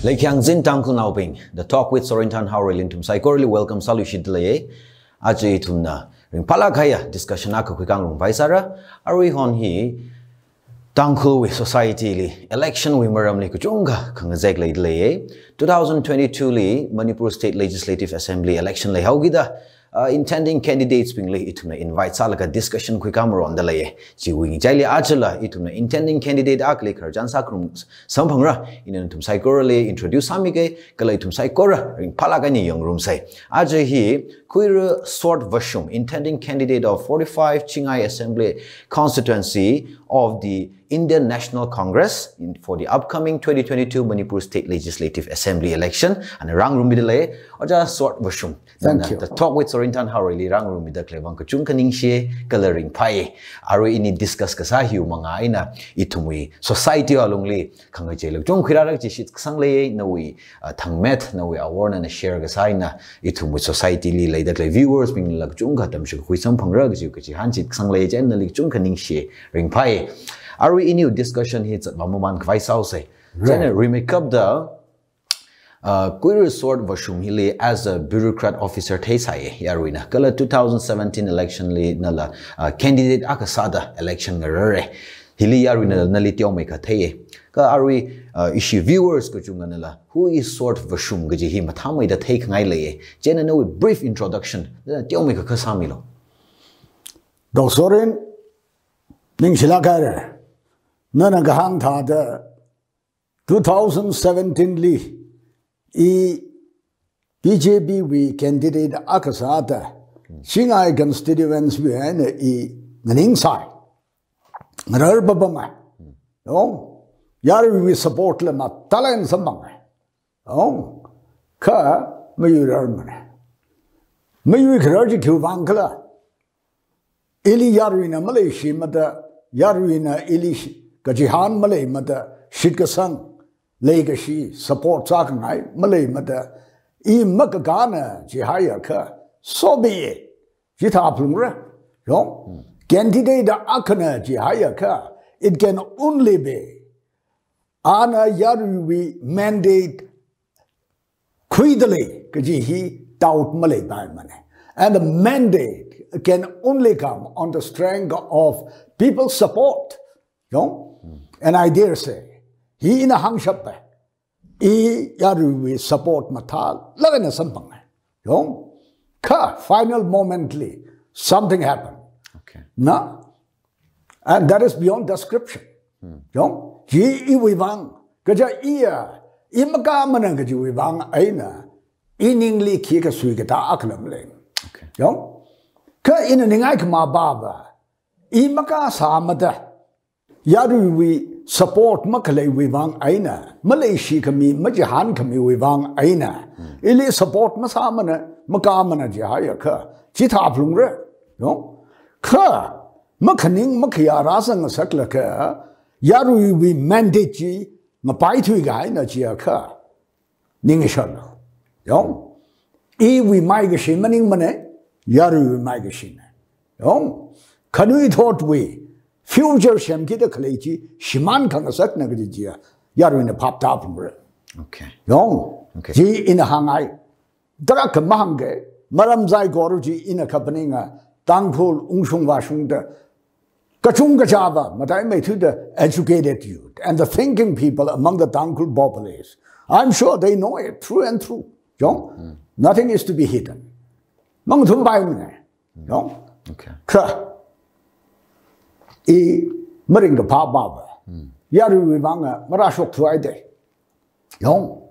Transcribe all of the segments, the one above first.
Lekyang Zin Tangkul Nauping, the talk with Sorintan Howrelin Tum Psychorally welcome Salushid Lay, Ajay Tumna, Ring Palakaya, discussion Akakang Vaisara, Ari Hon He, Tangkul with society, election we Muramli Kuchunga, Kangazek Lay, 2022 Li, Manipur State Legislative Assembly election Lay Haugida. Intending candidates being lay ituna invite salaka discussion quick camera on the lay. Ji wing jali achela ituna intending candidate akle karjan sakrum sampangra in tum psychorally introduce samige kalai tum psychora ring palagani young room say. Ajay he queer sort Vashum intending candidate of 45 Chingai Assembly constituency of the Indian National Congress for the upcoming 2022 Manipur State Legislative Assembly election and rang room midale or just sort Vashum. Thank you. The talk with Sorintan Howrelli rang room midale klevang kuchung kaningshe coloring pai aro ini discuss kasahiu mga ina itumwi society alongli kanga jelok jong khirarak jishit sangle nawi thangmet nawi award and share gasaina itumwi society li laida kle viewers bing lag chung khatam shi khuisam phangra gju kachi hanchit sangle jen na lik chung kaningshe ring pai are we in your discussion hits at Mamuman Kvaisau say? Then we make up the queer sort Vashum Hili as a bureaucrat officer Taisai Yarwina. Kala 2017 election li nala candidate Akasada election Rere Hili Yarwina Nalitio make a taye. Ka are we issue viewers Kuchunganala? Who is sort Vashum Gaji Matami the take Naile? Jen know a brief introduction. Then Tiomika Kasamilo. Dosorin Ningshilakare. Nana Gahang Tada 2017 Li BJP we candidate Akasata Shingai constituents we had an inside Rababama. Oh, Yari we support Lama Tala and Samanga. Oh, Ka Mayurman Mayu Krajiku Vankala Ili Yarina Malaysia Mata Yarina Ilish. Kajihan Malay Mata Shikasang Legacy support Sakangai Malay Mata E Makagana Jihaya Ka so be it Jita Plumra no candidate Akana Jihaya Ka it can only be Ana Yarui mandate Kuidali Kajihi Taut Malay by money and the mandate can only come on the strength of people's support. And I dare say, he in a hang shop, he yaru support matal, lavena sampang. Ka final momently, something happened. Okay. Na, and that is beyond description. Ji iwivang, kaja iya, imakamana kaji wivang aina, iningli kika suigata aklam ling. Okay. Ka in a ningaik ma baba, imaka samada. Yadu we support Makalay Wivang Aina, Malaysia kami, Majahan kami Wivang Aina. Ili support Masamana, Makamana Jahaya Ka, Chita Plungre, no? Ka, Makaning Makia Rasang Sakla Ka, Yadu we mandate ji, Mapaitu Gaina Jia Ka, Ningishan. Yo? E we Magashin Maning Mane, Yadu Magashin. Yo? Kanu thought we. Future Shamkita Kaleji, Shiman Kangasak Nagajia, Yaruina popped up. Okay. Young. Okay. Ji in a hangai. Draka Mahange, Maramzai Goruji in a Kapaninga, Tangkul Ungshung Vashunda, Kachunga Java, but I made to the educated youth and the thinking people among the Tangkul populace. I'm sure they know it through and through. Young. Nothing is to be hidden. Mangtum Baimune. Young. Okay. Ka. E Maringa Pababa. Yaru Vivanga, Marashok Friday. Young.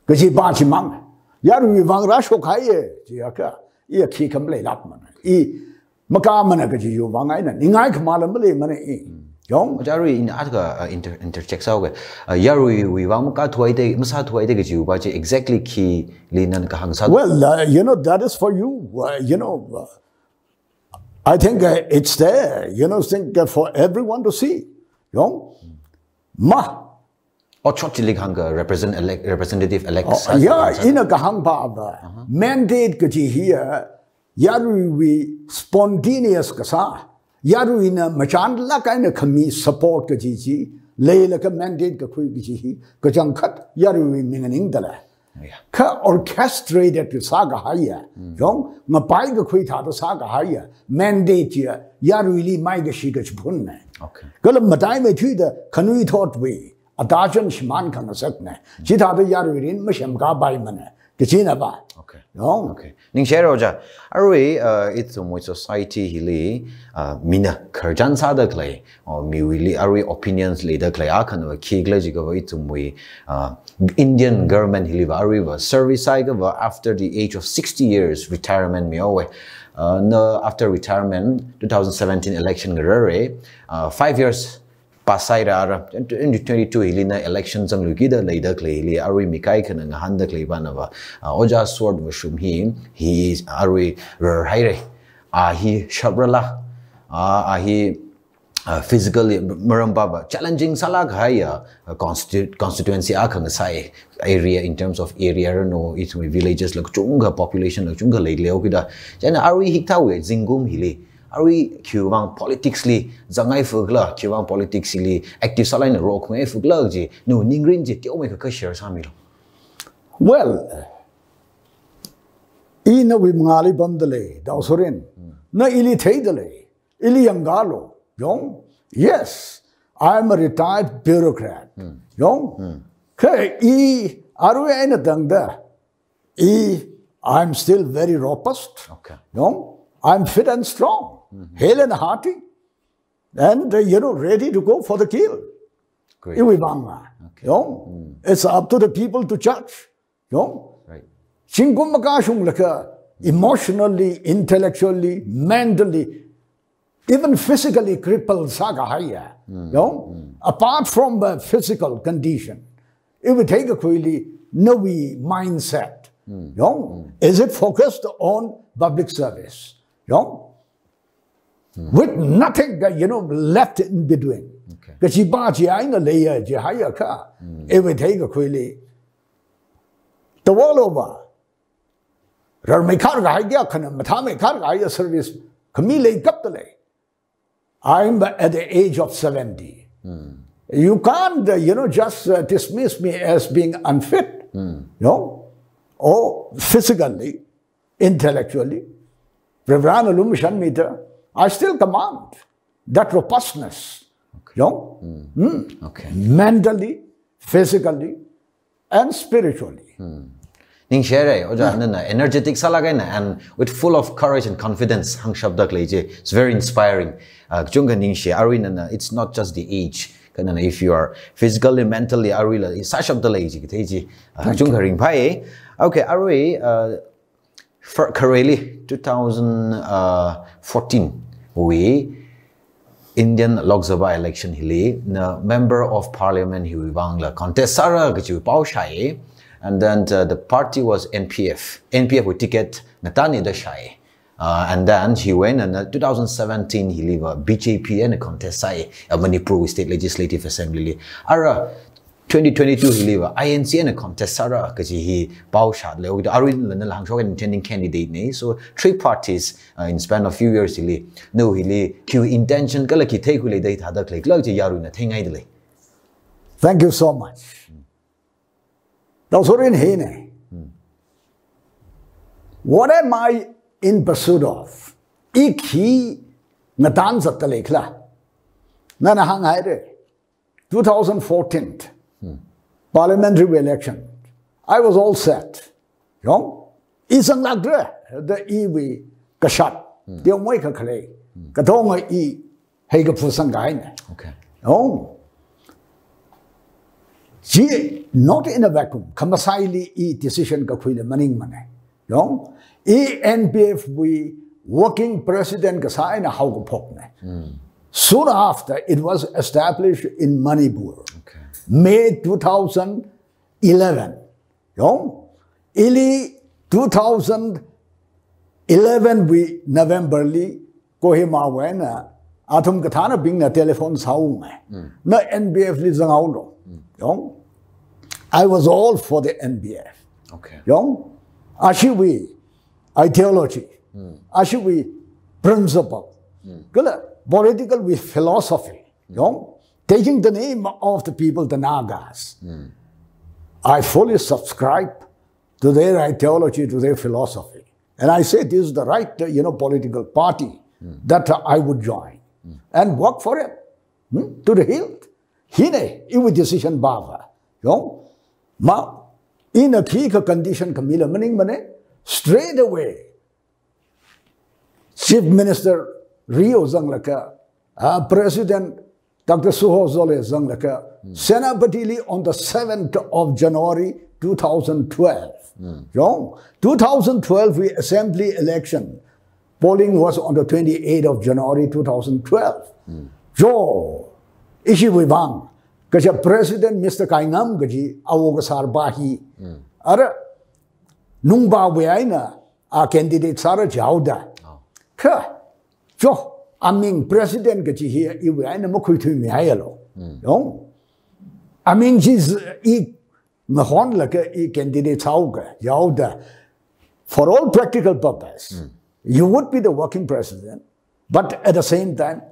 Gaji Bachi Mang. Yaru Vivang Rashok Haye, Jiaka, E Kikam Lay Lapman. E Makamana Gaji Vangina, Ningai Mala Malay Money. Young. Jari in Atka interchecks out. Yaru Vivang Katway, Masatway Gaji, but exactly key Linan Kahangsa. Well, that is for you. I think it's there, for everyone to see. Ma. Or Chochilik Hunger representative elects. Yeah, in a Kahang Baba. Mandate Gaji here, Yaru spontaneous Kasa, Yaru in a Machandla kind of Kami support Gaji, lay like a mandate ka kui gichi ka jang khat yarui minganing dala ka orchestrated to saga haya yong ma pai ka kui tha da saga haya mandate ya yarui li mai ga shi ga chpun ne okay kala matai me thui da khanui thought we adajan shman kan sak ne chi tha da yarui rin ma shem ka bai mane kichina ba okay yong okay ning share oja arwe it's a society hili mina kharjan sa da clay or mi really arwe opinions leader clay akhan wa khigle ji go it's we Indian government hili arwe service side after the age of 60 years retirement mi awe no after retirement 2017 election garare 5 years pasai ra 2022 hilina elections ang lugida leader clay li arwi mikai kana nga handa clay banava oja sword Vashum he is arwi haire he shabrala he physically marambaba challenging salag haya constituency akang sai area in terms of area no it's villages like chunga population like chunga leileo kida jana arwi hiktawe zingum hili Ari Cuban politics li zangai fugla Cuban politics li active salai rock me fugla ji no ningrin ji tio me ka share samilo well ina wi ngali bandale dausorin na ili theidale ili yangalo yong yes I am a retired bureaucrat yong ke aru ina dangda I am still very robust okay yong I am fit and strong hale and hearty, and ready to go for the kill. Great. Okay. It's up to the people to judge. Right. Emotionally, intellectually, mentally, even physically crippled sagahaya. Apart from the physical condition, it would take a really novi mindset. Is it focused on public service? With nothing left in between. Because it would take a quilly. The wall over. Service. I'm at the age of 70. You can't, just dismiss me as being unfit. Or physically, intellectually. I still command that robustness. Okay. Mentally, physically, and spiritually. Ning share oja energetic salagay na and with full of courage and confidence hang shabda kleje it's very inspiring junga ning share arina it's not just the age kanana if you are physically mentally arila sa shabda leji kiteji junga ring pai okay arwi for Kareli 2014 we Indian Lok Sabha election hili na member of parliament hi bangla contest sara gichu pau shai and then the party was NPF with ticket natani da shai and then he went and 2017 he leave BJP and contest sai Manipur State Legislative Assembly ara 2022 he leave INC and contest sara kaji he pau shat le with arin lan lang shok intending candidate ne so three parties in span of few years he no he q intention kala ki thai khule dai thada klek lak ji yaru na thingai dele. Thank you so much. Those in hene. What am I in pursuit of? Iki natan satale kla. Nana hang haire 2014 parliamentary election. I was all set. Isang lagre the iwi kashat. The omwe ka kale. Katonga I hega pusangay. Okay. Not in a vacuum. Kamasaili I decision ka kuile maning mane. NPF we working president ka sa na how pokne. Soon after it was established in Manipur. Okay. May 2011. Ili 2011 we November li Kohima wena atum kathana bing na telephone saung na NBF li zangaulo. I was all for the NBF. Okay. Ashiwi ideology. Ashiwi principle. Political with philosophy. taking the name of the people, the Nagas. I fully subscribe to their ideology, to their philosophy. And I say this is the right, political party that I would join and work for it to the hilt. Hine, iwi decision bava. Ma, in a key condition, Camila Maning Mane, straight away, Chief Minister Rio Zanglaka, President Dr. Suho Zole Zanglaka, Senapatili on the 7th of January 2012. 2012, we assembly election. Polling was on the 28th of January 2012. Jo, ishi wibang, kaja President Mr. Kaingam gaji awogasar bahi. Ara, nungba weaina, a candidate Sara Jauda. Ka, jo, aming President gaji here, iweaina mokuitu mihayalo. I mean, she's Mahon like a candidate Yauda. For all practical purpose, you would be the working president, but at the same time,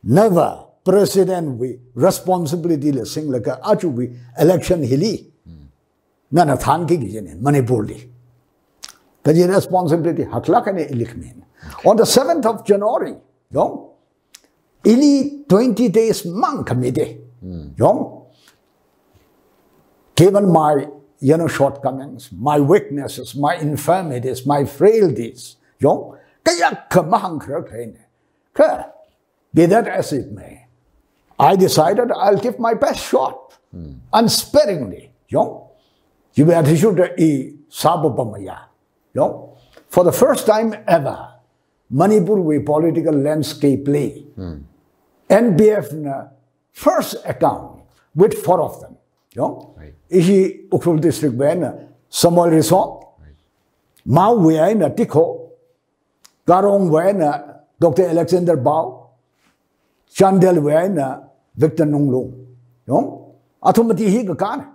never president we responsibility le sing like a achu election hili. Nana thanki gijene Manipur li. Kaji responsibility haklakane ilikmin. On the 7th of January, ili 20 days man committee. Given my shortcomings, my weaknesses, my infirmities, my frailties, be that as it may, I decided I'll give my best shot, unsparingly. For the first time ever, Manipur political landscape lay. NBF first account with 4 of them. Ihi Ukrul district when Samuel Resort, Mao Weina Tiko, Garong Weina Dr. Alexander Bao, Chandel Weina Victor Nunglung. Atomati Higakan.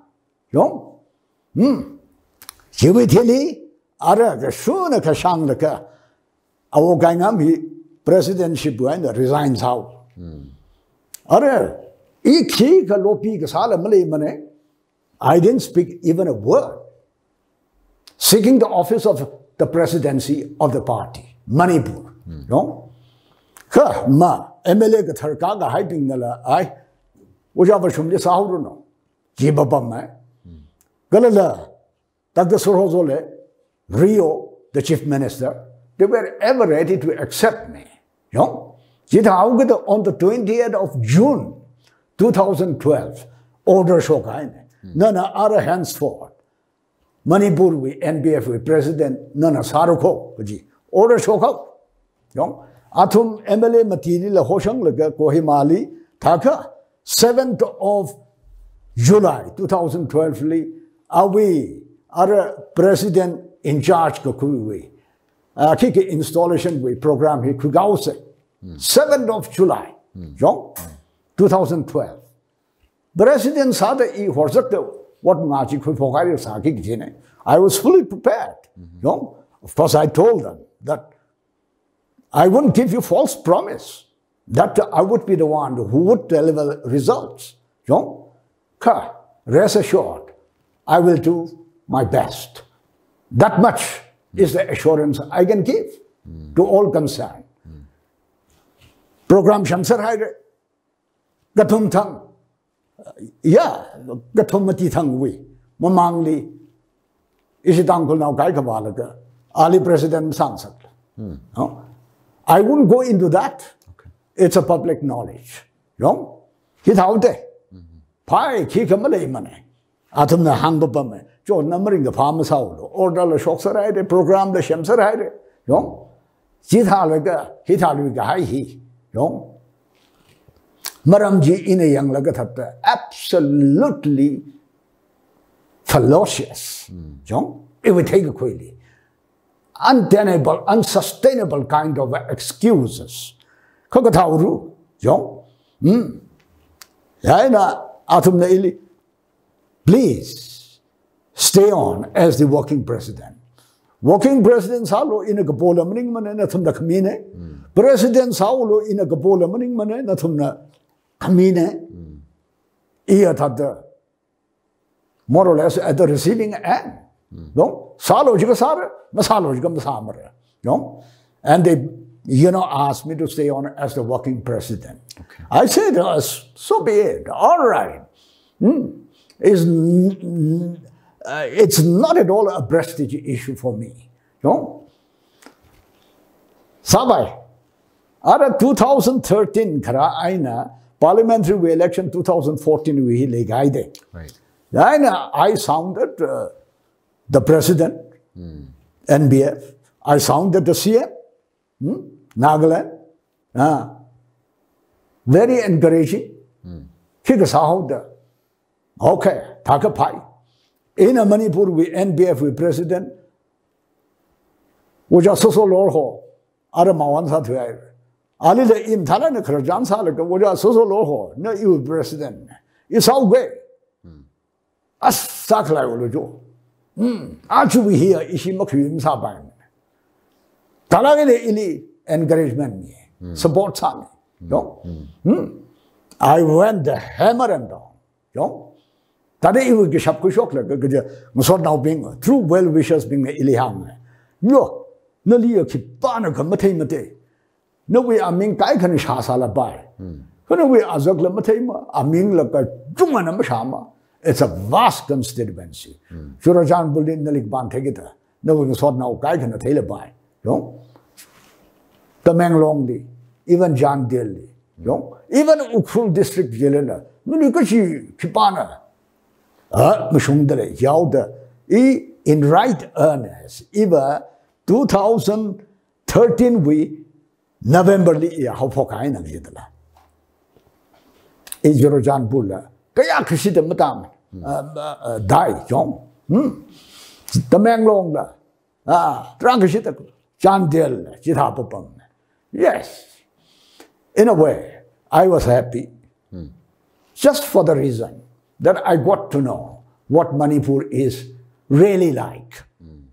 Hiwitili, Ara, the Shuna Kashang Laka, Awokangam, presidentship Weina resigns out. Ara, Iki Kalopi Kasala Malay Mane. I didn't speak even a word. Seeking the office of the presidency of the party, Manipur. Ma, MLA Katharkaga hyping Nala, I, Vashum de Sahuruno, Jibabama, Galala, Dr. Sorozole, Rio, the chief minister, they were ever ready to accept me. Jita Augada on the 20th of June 2012, order Shokaine. Nana ara henceforth. Manipur we NBF we president Nana Saruko Gaji. Order Shokau. Atum MLA Matini La Hoshang Laga Kohimali Taka 7th of July 2012 li awi ara president in charge Kakui. Kiki installation we program he Kugause. 7th of July 2012. President Sada I what magic I was fully prepared. Of course, I told them that I wouldn't give you false promise that I would be the one who would deliver results. Rest assured, I will do my best. That much is the assurance I can give to all concerned. Program Shamsar Haide, Gatum Tang. Gatomati Tangwi, Mamangli, Ishitangul now Kaikawalaga, Ali President Sansat. I wouldn't go into that. It's a public knowledge. Hit out there. Pai, Kikamalay money. Atom the Hangopame, Joe numbering the farmer's house, order the Shoksaride, program the Shamsaride. Jithalaga, Hitaliga Hai. Maramji in a young lagatata, absolutely fallacious. It would take a quilly. Untenable, unsustainable kind of excuses. Kokatauru, Yaina Atum Naili, please stay on as the working president. Working president Salo in a Gabola Maningman and Atum the Kamine. President Saulo in a Gabola Maningman and Atum Kamine. Ia tada more or less at the receiving end. No, Salogica Sara, Masalogicum Samara. No, and they, asked me to stay on as the working president. Okay. I said, so be it. All right. It's not at all a prestige issue for me. No? Sabai. Ara 2013 kara aina parliamentary election 2014 we legaide. Right. Aina I sounded the president, NBF. I sounded the CM, Nagaland. Very encouraging. Okay, Takapai. In Manipur, we NBF, we president. We just so low. Aramawan Satway. Ali the in Talana Krajan Salaka, we just so low. No, you president. It's all way. As Sakla will do. Actually, we hear Ishimakim Saban. Talagale ili encouragement, support Sami. I went the hammer and down. Today you get up shock like a Musot now being true well wishers being ilihang. No, no Leo Kipana Mate. No way I mean Kaikanish Hasala by. When we are Zogla Matema, I mean like a Jumana Mashama. It's a vast constituency. Shurajan Buldin Nalik Bantegita. No one was now Kaikan a tailor by. The Manglongli, even John Dilly. Even Ukul district Jelena. Nunikashi Kipana. Mushundere, Yauda. In right earnest, even 2013 we November how for kind of Yidla. Is Jorojan Bulla. Kaya Kishita Madame die, John. The Manglongla. Drankashita, John Dill, Jitapapam. Yes. In a way, I was happy. Just for the reason that I got to know what Manipur is really like.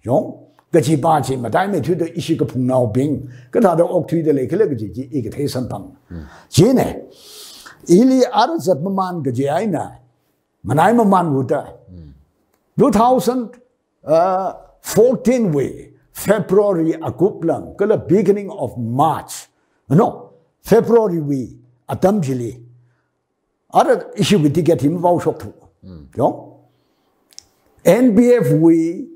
Gajibaji, Madame to the Ishikapung now being, Gata the Oak to the Lake Legaji, Igatesampang. Jene, Ili Arzatman Gajiana, Manaima Manwuta. 2014 way, February Akuplang, the beginning of March. No, February we, Atamjili. Other issue with get him Vashum to. NBF we,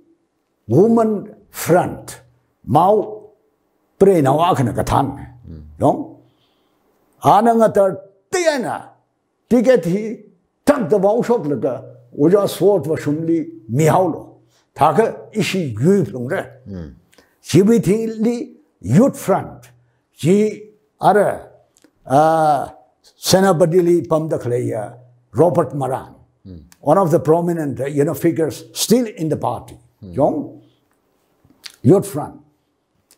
Woman Front, Mau Pre Nawakana Katan. Anangatar Tiana, Ticket he, Tank the Vashum Laga, Uja sword Vashumli, Mihaulo. Taka ishi youth from there. She with Youth Front. She are Senabadili Pamdaklaya, Robert Maran, one of the prominent figures still in the party. Youth Front.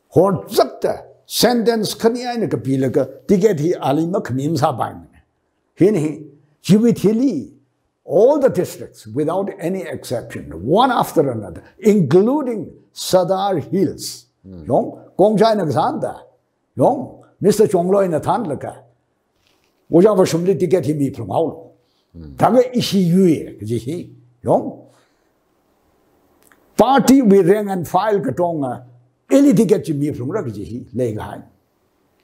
Hor Zakta, sentence Kanyana Kapilaga, Tigeti Alima Kamim Saban. Hini, Jivitili, all the districts without any exception, one after another, including Sadar Hills. Kongjai Nagsanda, Mr. Chonglo in the Tandlaka. Uja Vashumli to get him from Aulo. Taga Ishi Yue, Party we rang and file Katonga, any to get me from Rakaji, Legai.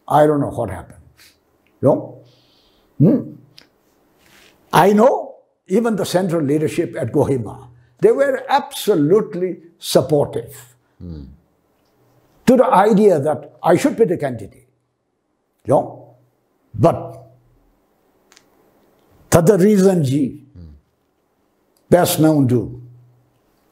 I don't know what happened. I know even the central leadership at Kohima, they were absolutely supportive to the idea that I should be the candidate. But that's the reason, best known to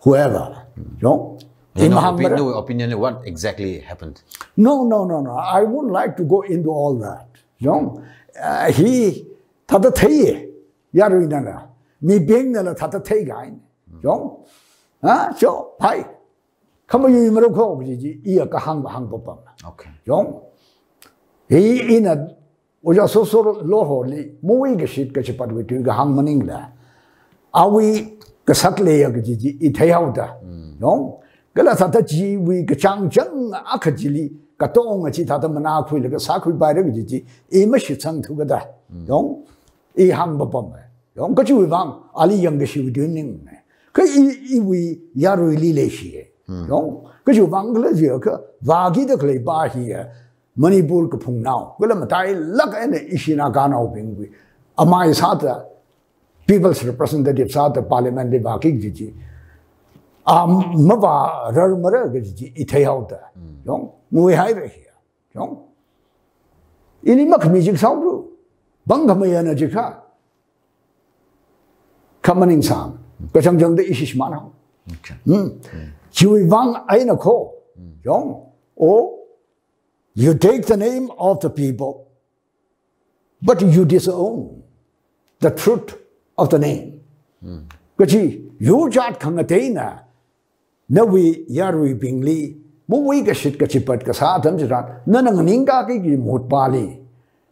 whoever. No opinion, what exactly happened? No. I wouldn't like to go into all that. He, Tata Teye, Yaruinana, me being the Tata Tegain. So, hi. Come you, Morocco, Iakahang Hangpopam. Okay. He in a was so low holy, moving a ship, Kachipat with you, Hang Maningla. Are we Kasatli Itayauda? Galatataji, we Gachang Jang Akajili, Katong, Chitata Manakwi, like a Sakui by Regiji, Imashitsang together. E Hang Bopom. Yong ka chu wang ali yang ge shi du ning ne. Ka I we ya ru li le shi. Yong ka chu wang le ji ka wa gi de klei ba hi Manipur ka phung nao. Ka la ma tai lak ene ishina ga nao ping wi. Amai sa ta people's representative sa ta parliament de ba ki ji. Ma ba rar ma ra ge ji I thai hao ta. Yong ngui hai re hi. Yong ini mak mi jing sao ru. Bang ka ma ya na ji kha. Kamaning sam. Ka chang chang de ishish ma nao. Chui wang ai na ko. Yong o you take the name of the people, but you disown the truth of the name. Kachi, you jat kangatena, na we yarui bingli, muwi ka shit kachipat kasatam jirat, nananganinga ki mut pali,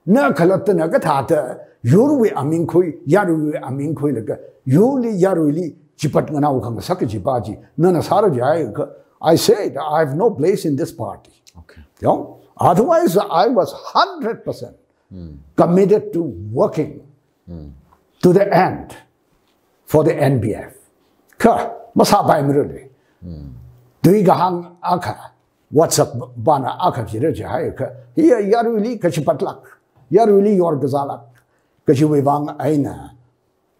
na kalatana katata, yurwi aminkui, yarui aminkui laga, yuli yaruli, chipat ngana ukang sakachipaji, nanasara I said, I have no place in this party. Okay. You know? Otherwise, I was 100% committed to working to the end for the NBF. Ka, masabai miruli. Dui gahang aka, WhatsApp bana aka jiraja hayaka. Here, yaruli kachipatlak, yaruli yor gazalak, kachiwivang aina.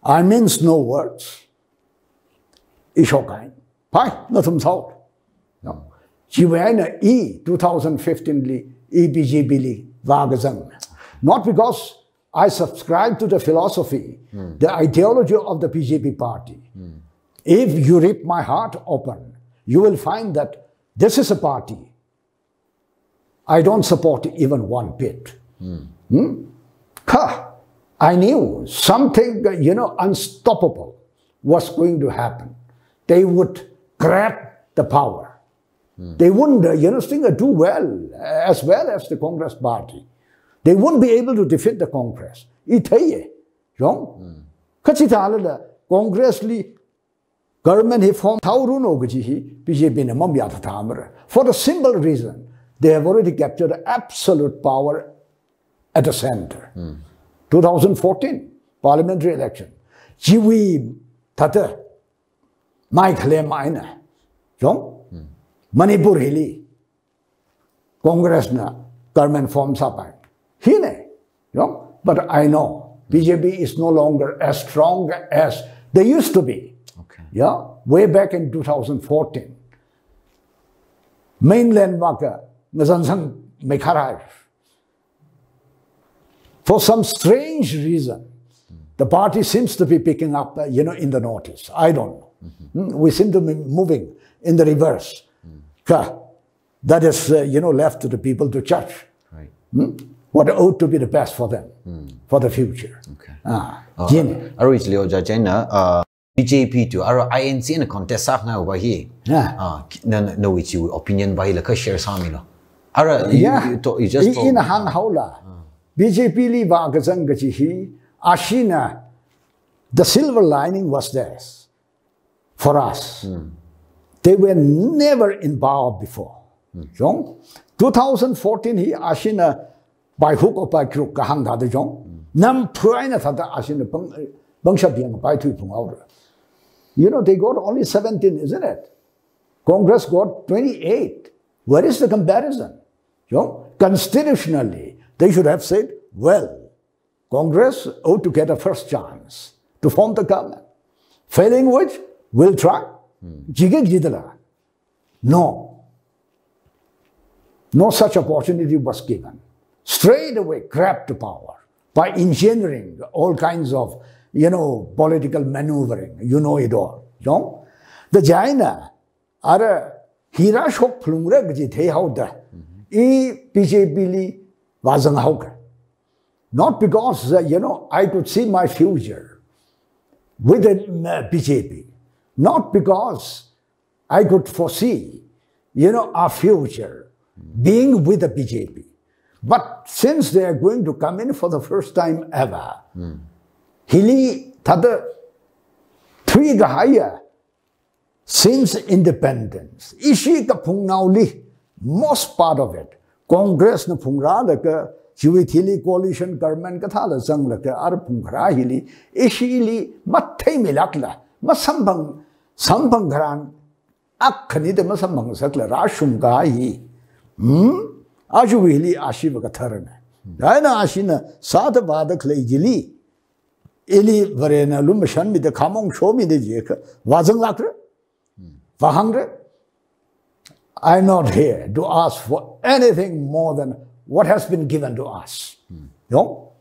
I mince no words. Ishokain. Pai, nothing salt. No. Jiwaina 2015 li BJP li wagazang. Not because I subscribe to the philosophy, the ideology of the BJP party. If you rip my heart open, you will find that this is a party I don't support even one bit. I knew something, unstoppable was going to happen. They would grab the power. They wouldn't, do well as the Congress party. They wouldn't be able to defeat the Congress. Itaye, wrong? Kachitala, Congress li government he formed Tauruno Gajihi, BJP Namamyata Tamara. For the simple reason, they have already captured absolute power at the center. 2014, parliamentary election. Jiwi Tata, Mike Lemaina, wrong? Manipur hili Congress na government form sapai. Hine, but I know BJP is no longer as strong as they used to be. Okay. Yeah, way back in 2014. Mainland waka nazansang mekharai. For some strange reason, the party seems to be picking up, in the Northeast. I don't know. We seem to be moving in the reverse. That is, left to the people to judge. Right. What ought to be the best for them, for the future. Okay. Jin. Leo Jajena, BJP to our INC in a contest over here. No, it's your opinion by the share Samino. You just in a hang haula. BJP li Vagazangaji, Ashina, the silver lining was theirs for us. They were never in power before. 2014 he Ashina by hook or by crook kahang da jong. Nam prina thata Ashina Bangshabiang by two out. They got only 17, isn't it? Congress got 28. Where is the comparison? Constitutionally, they should have said, well, Congress ought to get a first chance to form the government. Failing which, we'll try. No. No such opportunity was given. Straight away grabbed to power by engineering all kinds of, political maneuvering. You know it all. The Jaina are Hirashok Plumra Gjite Hauda. BJP li Wazang Hauka. Not because, I could see my future with the BJP. Not because I could foresee, our future being with the BJP. But since they are going to come in for the first time ever, Hili Tada Three Gahaya since independence, Ishi ka Pungnao li, most part of it, Congress na Pungrada ka Chiwithili coalition government kathala sang la ka arpung khara hili ishili mathai milakla masambang sambang gharan akhani de masambang sakla rashum ga hi aju hili ashiva katharana daina ashina sad badak le jili eli varena lumashan mi de khamong show mi de jeka wazang lakra wahangre I'm not here to ask for anything more than what has been given to us. No?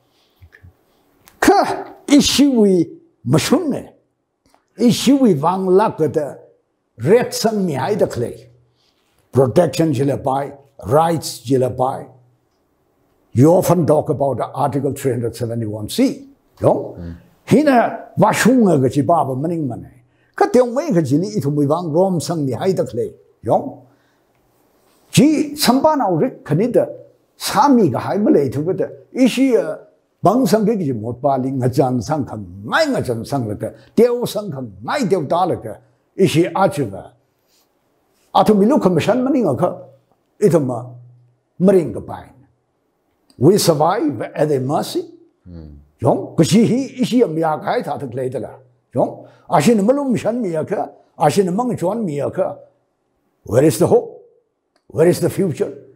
Ka ishiwi mashunne. Ishiwi wang lakata red sang mi hai dakle. Protection jilapai, rights jilapai. You often talk about Article 371C. No? Hina Vashum ga chi baba maning mane. Ka teong mai ga jili itu mi wang rom sang mi hai dakle. No? Ji sambana urik kanida Sami ga hai malay to with ishi bang sang gi mot pali ngajan sang khang ngai ngajan sang laka teo sang khang ngai teo ta laka ishi achiva atu milu commission maning ka itama maring ka pain we survive at a mercy yong kashi hi ishi amya kai tha thak le dala yong ashin malum mission mi ka ashin mang chon mi ka where is the hope where is the future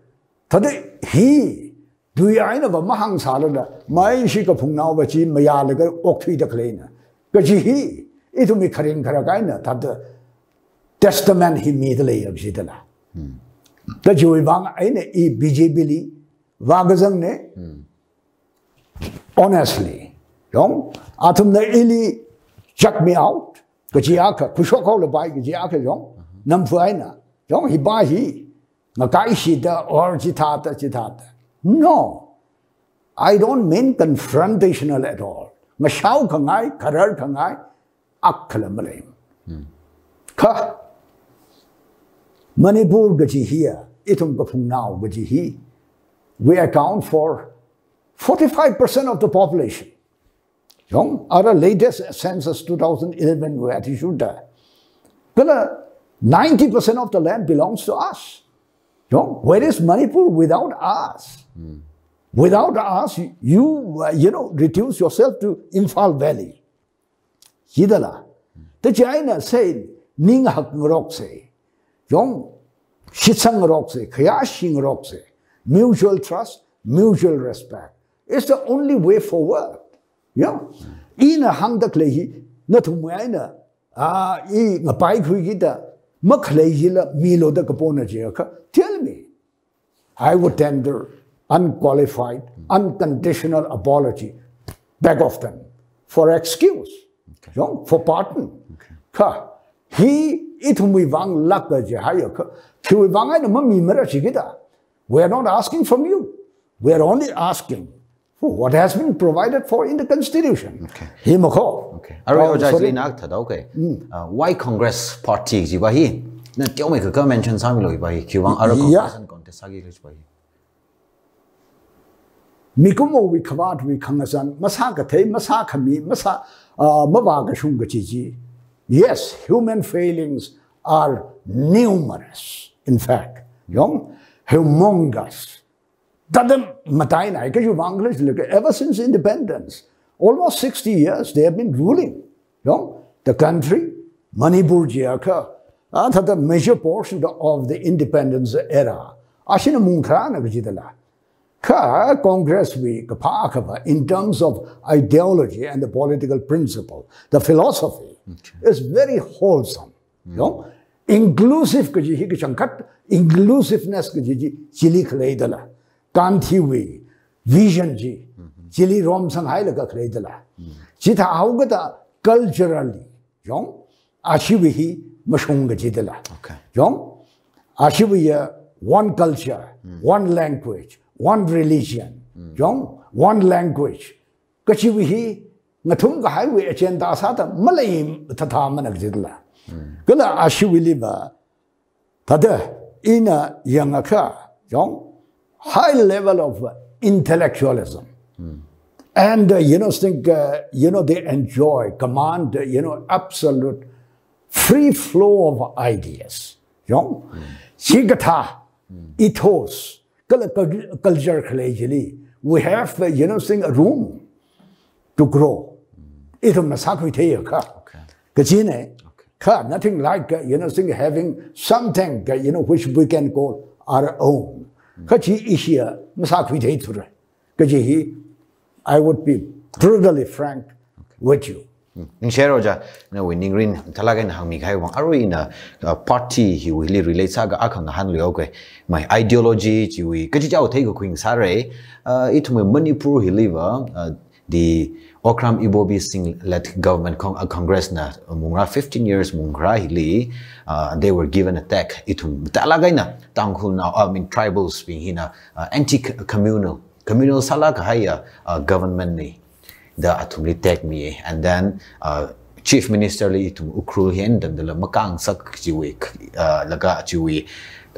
Today, he do you know about Mahang Salada? My Shikapuna, but he Mayalaga, Okti the Clana. But he, it will be Karin Karagaina, that the testament he made the lay of Zidala. The Juivang Aine e BJBili, Vagazangne, honestly, don't Atum the Ili chuck me out, Gajiaka, Pushoko the bike, Giaka, don't Namfuina, don't he buy he. Or chitata. No, I don't mean confrontational at all. Mashau kangai, karar kangai, akkalamalem. Ka Manipur gaji here, itum kapung now gaji he. We account for 45% of the population. Our latest census 2011 we had issued that. 90% of the land belongs to us. Where is Manipur without us? Without us, you reduce yourself to Imphal Valley. Hidala. The China said, Ning Hak Rokse, Yong Shitsang Rokse, Kayashing Rokse, mutual trust, mutual respect. It's the only way forward. Yeah. Ina hang the clay, not Muina, e Napai Krigita. Milo the Capona Jaka, tell me. I would tender unqualified, unconditional apology back of them for excuse, for pardon. Ka he itumwi wang laka jahayaka, Tiwanga the mummy mirachigita. We are not asking from you. We are only asking for what has been provided for in the Constitution. Himako. Okay. Okay. Why Congress Party? Jibahi. Na tell me ka mention samilo ibahi. Kiwang ara Congress contest sagi jibahi. Mikumo we kavat we kangasan masaka te masaka mi masa mabaga shunga chiji. Yes, human failings are numerous. In fact, humongous. Ever since independence, almost 60 years, they have been ruling the country. Manipur Jiaka, the major portion of the independence era. Ashina Munkrana Vijidala. Ka Congress we in terms of ideology and the political principle, the philosophy is very wholesome. Inclusive inclusiveness chili kaleidala. Kantiwi, vision ji, chili rom sang hai laga kredala. Chita augata culturally, ashivihi mashunga jidala. Ashiviya one culture, one language, one religion, one language. Kachivihi ngatunga highway agenda asata malayim tata manak jidala. Kala ashiviliba tada ina yangaka, high level of intellectualism. And, they enjoy, command, absolute free flow of ideas. Chigata, ethos, culture, we have, a room to grow. Ito masakwi tayo ka. Kajine, ka, nothing like, having something, which we can call our own. Kaji ishiya masakwi tayo tura. Kaji, I would be brutally frank with you. Ning share ja na we ning rin talaga na hangmi kai wang arui na party hi we relate sa ga akhang han leo kwe my ideology ji we ka ji jao thai ko khwing sa re it me Manipur hi liver the Okram Ibobi Singh led government congress na mungra 15 years mungra hi li they were given attack itum talaga na tangkhul na I mean tribals being hina anti communal sala ka haya government ni the atumli take me and then chief minister li to ukru hen dan the makang sak jiwe laga jiwe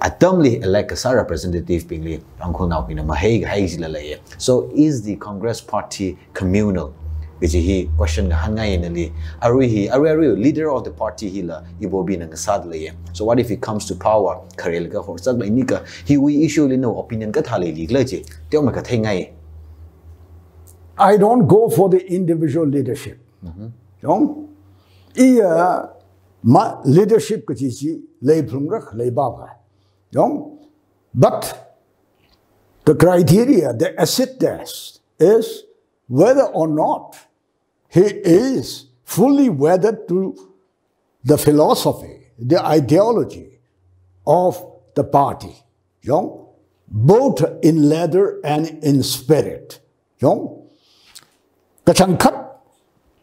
atomly elect a representative pingli angko now in a maheg haizila lay so is the congress party communal which he question hangayenali ari leader of the party hila ibobi nang sad lay so what if it comes to power karel ga horsak lai nika he we issue no opinion ka thale li glaje teo ma ka thengai I don't go for the individual leadership. Ma leadership kachichi lay plungrak lay baba. But the criteria, the acid test is whether or not he is fully wedded to the philosophy, the ideology of the party. Both in letter and in spirit. Kachangkat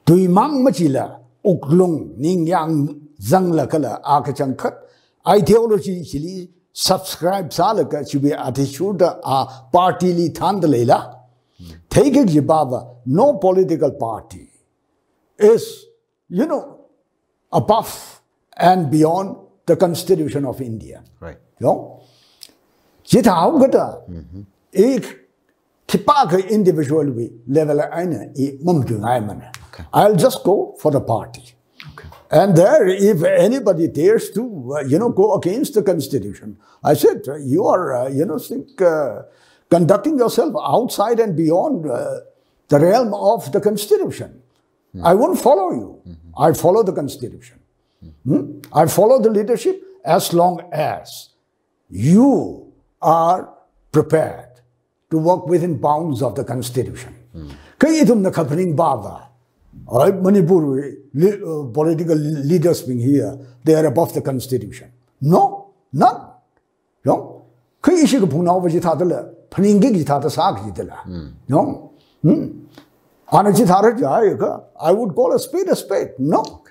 tuimang machila uklung ning yang zangla kala akachangkat ideology chili subscribe salaka should be attitude a party li thandalela take it jibaba no political party is above and beyond the constitution of India right jitao gata ek individual level I'll just go for the party. And there, if anybody dares to, go against the constitution, I said, you are, conducting yourself outside and beyond the realm of the constitution. I won't follow you. I follow the constitution. I follow the leadership as long as you are prepared to work within bounds of the constitution. Kayitum na kapaning baba. Manipur political leaders being here, they are above the constitution. No, none. No. Kayishi ka puna vajitadala, paningi jitata saak jitala. No. Ana jitara jayaka, I would call a spade. No.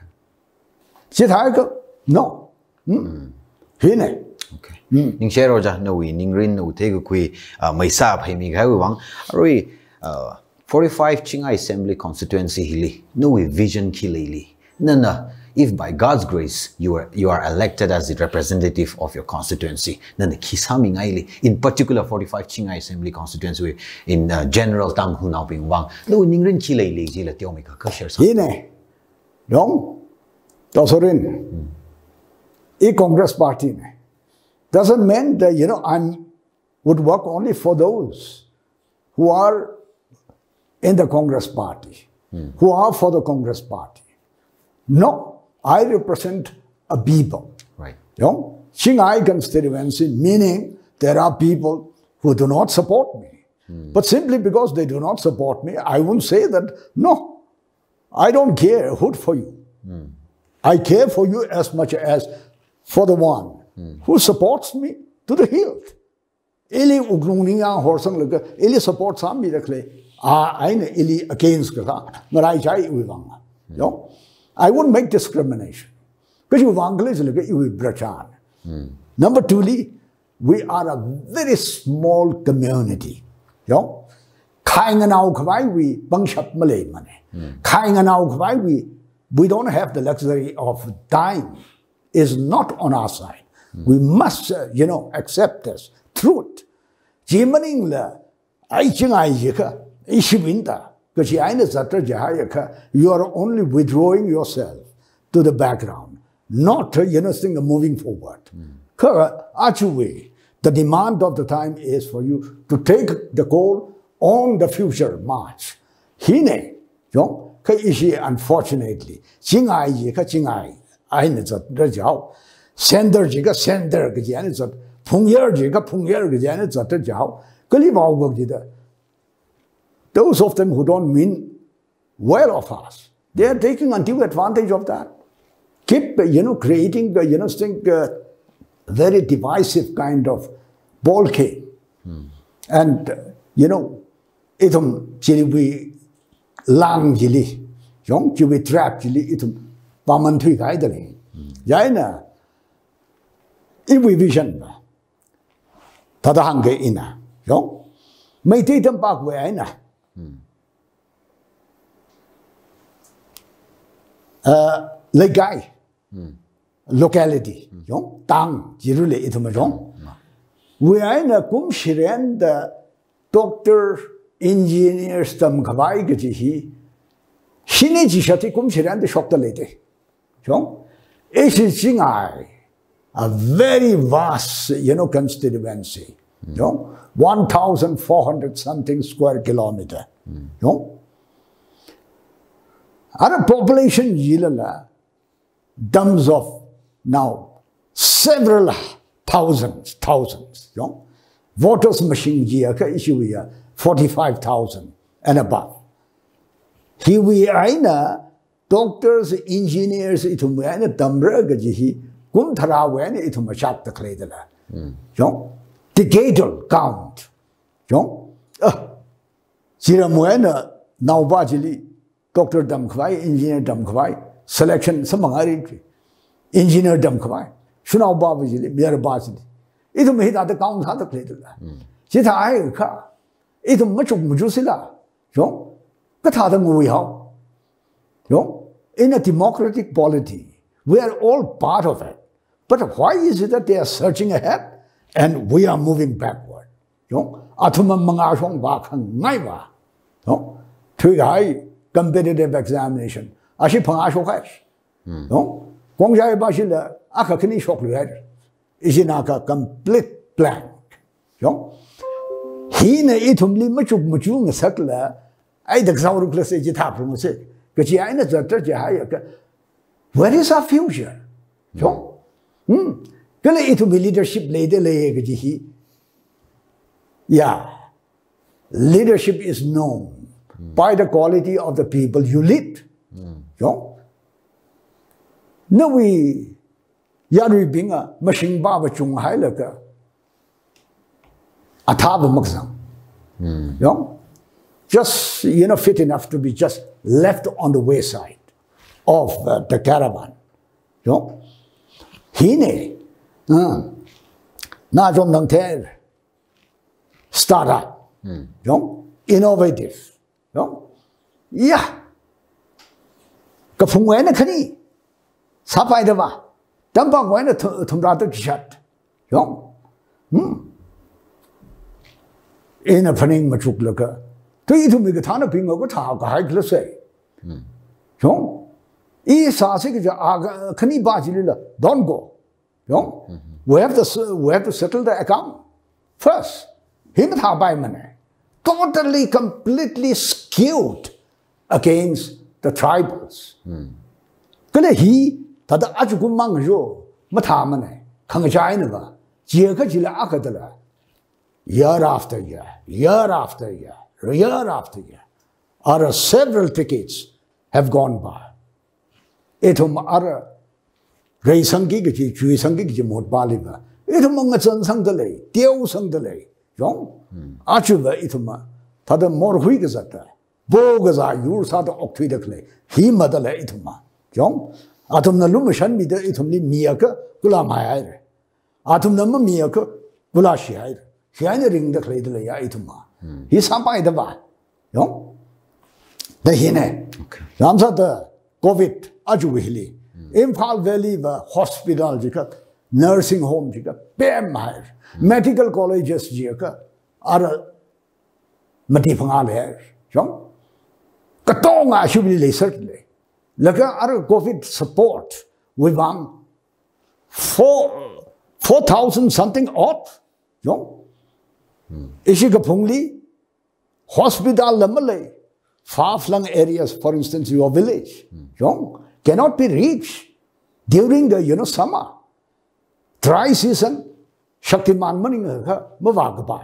Jitayaka, no. Hine. Okay. Ning share roja no we ning rin no take kui mai sa phai mi ga wang ari 45 Chingai Assembly constituency hili no we vision kilili nana if by God's grace you are elected as the representative of your constituency nana kisami ngaili in particular 45 Chingai Assembly constituency in general tang hu now ping wang no ning rin kilili ji la tio mi ka share sa hine dong to sorin e Congress party ne doesn't mean that, I would work only for those who are in the Congress party, who are for the Congress party. No, I represent a people. Right. Chingai constituency, meaning there are people who do not support me. But simply because they do not support me, I won't say that, no, I don't care who for you. I care for you as much as for the one who supports me to the hilt. Ili ugrungninga horsang laga, ili supports me dakle. Aina ili against ka. Marai jai uivanga. I won't make discrimination. Because you wangles laga you brachan. Number two, we are a very small community. Kainganau kwai we bangshap malay mane. Kainganau kwai we don't have the luxury of dying. Is not on our side. We must, accept this truth. Jimaning la, aiching aijika, ishibinta, because you are only withdrawing yourself to the background, not, moving forward. The demand of the time is for you to take the call on the future march. Hine, yong, ka ishi unfortunately, jingai yi ka jingai, ai ne zat de jiao, sender ji ka sender ge jian zat, pungyer ji ka pungyer ge jian zat de jiao, ge li bao ge ji de. Those of them who don't mean well of us, they are taking undue advantage of that. Keep, creating, very divisive kind of ball game. And, itum chili we lang jili, yong chili trap jili itum paman thui kai dali. Yaina, iwi vision, tadahange ina, yong, may titam pak we aina. Legai, locality, yong, tang, jirule itumajong. We are in a kum shiren the doctor, engineers, tam kabai gajihi, shine jishati kum shiren the shop the late. Yong, it is jingai, a very vast, constituency. Yong, 1,400 something square kilometer. Yong. Our population yilala, terms of now several thousands, yong. Voters machine jia ka issue 45,000 and above. Here we are doctors, engineers itum aina tamra gajihi kum thara wen itum chap the kledala. Yong. Decadal count. Yong. Siramuena now bajili. Doctor dam khwai, engineer dam khwai, selection samangari, engineer dam khwai, shunau babajili, mere bajili. Itum hita the count had the plate. Jita I ka. Itum much of mujusila. Yong, Katata Muiho. Yong, in a democratic polity, we are all part of it. But why is it that they are searching ahead and we are moving backward? Yong, Atuma Mangashong Bakang Naiva. Yong, Twigai. Competitive examination. Ashi pangasho kash. No? Kongjai bashila aka kini shok luer. Isinaka complete blank. No? Hina itumli machuk machung sakla. Ay dagsauru klase jita promose. Kachi aina zata jahaya. Where is our future? No? Kala itumi leadership lede leye kajihi. Yeah. Leadership is known by the quality of the people you lead. No, we yari being a machine baba chung hailaka ataba maksam. Just fit enough to be just left on the wayside of the caravan. Hine na jom nang ter startup. Innovative. Yeah. Kapungwena kani. Sapai dava. Dampa gwena tumrata kishat. In a paning machuklaka. To eat to make a ton of pingo go talk, I can say. E sasik kani bajililla. Don't go. We have to settle the account. First, him by money. Totally, completely skewed against the tribals. Kale he, tada ajugumang jo, matamane, kangajainava, jiakajila akadala. Year after year, year after year, year after year, are several decades have gone by. Etum are Reisangi, Juisangi, Motbaliva. Etum sang delay, Teo sang delay. Achuva ituma, Tada more Huigazata, Bogaza, Yursata Octidaclay, he madala ituma. Jong, Atum Nalumashan mida itumli miaka, Gula Maire. Atum Nama miaka, Gula Shiair. She ain't ring the cradle ituma. He's some by the bar. Jong, the Hine. Ramsa the COVID, Ajuhili. Imphal Valley, hospital, nursing home, Pam Hire. Medical colleges jika are matipangale jong katonga shubili certainly laka are COVID support we want 4,000 something odd jong ishika pungli hospital la malay far flung areas for instance your village cannot be reached during the summer dry season shaktiman maning ka mawag ba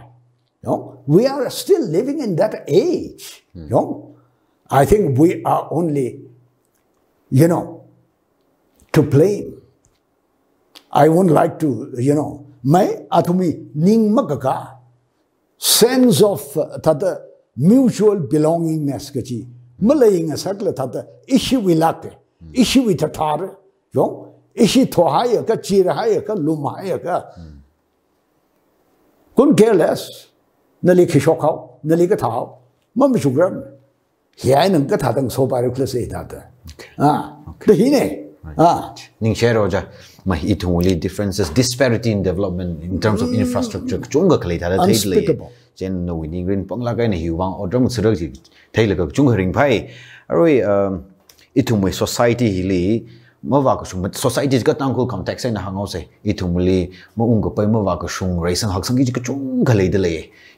we are still living in that age I think we are only to blame I wouldn't like to mai atumi ning magaka sense of that mutual belongingness kachi malaying a sakla that issue we lack issue with tatar issue thohaya ka chirahaya ka lumaya ka couldn't care less nali khishokau nali ka thao mam sugram hian ang ka thadang so pare kla se that the hine ning share oja my itunguli differences disparity in development in terms of infrastructure chunga khlei thada theile chen no winning green pangla kai na hiwang odram sirok ji theile ka chung ring phai aroi itumui society hili mawa ka sung society ka tangkul context na hangau se itumuli mo ung pai mawa ka sung raisang haksang ji ka chung khlei de le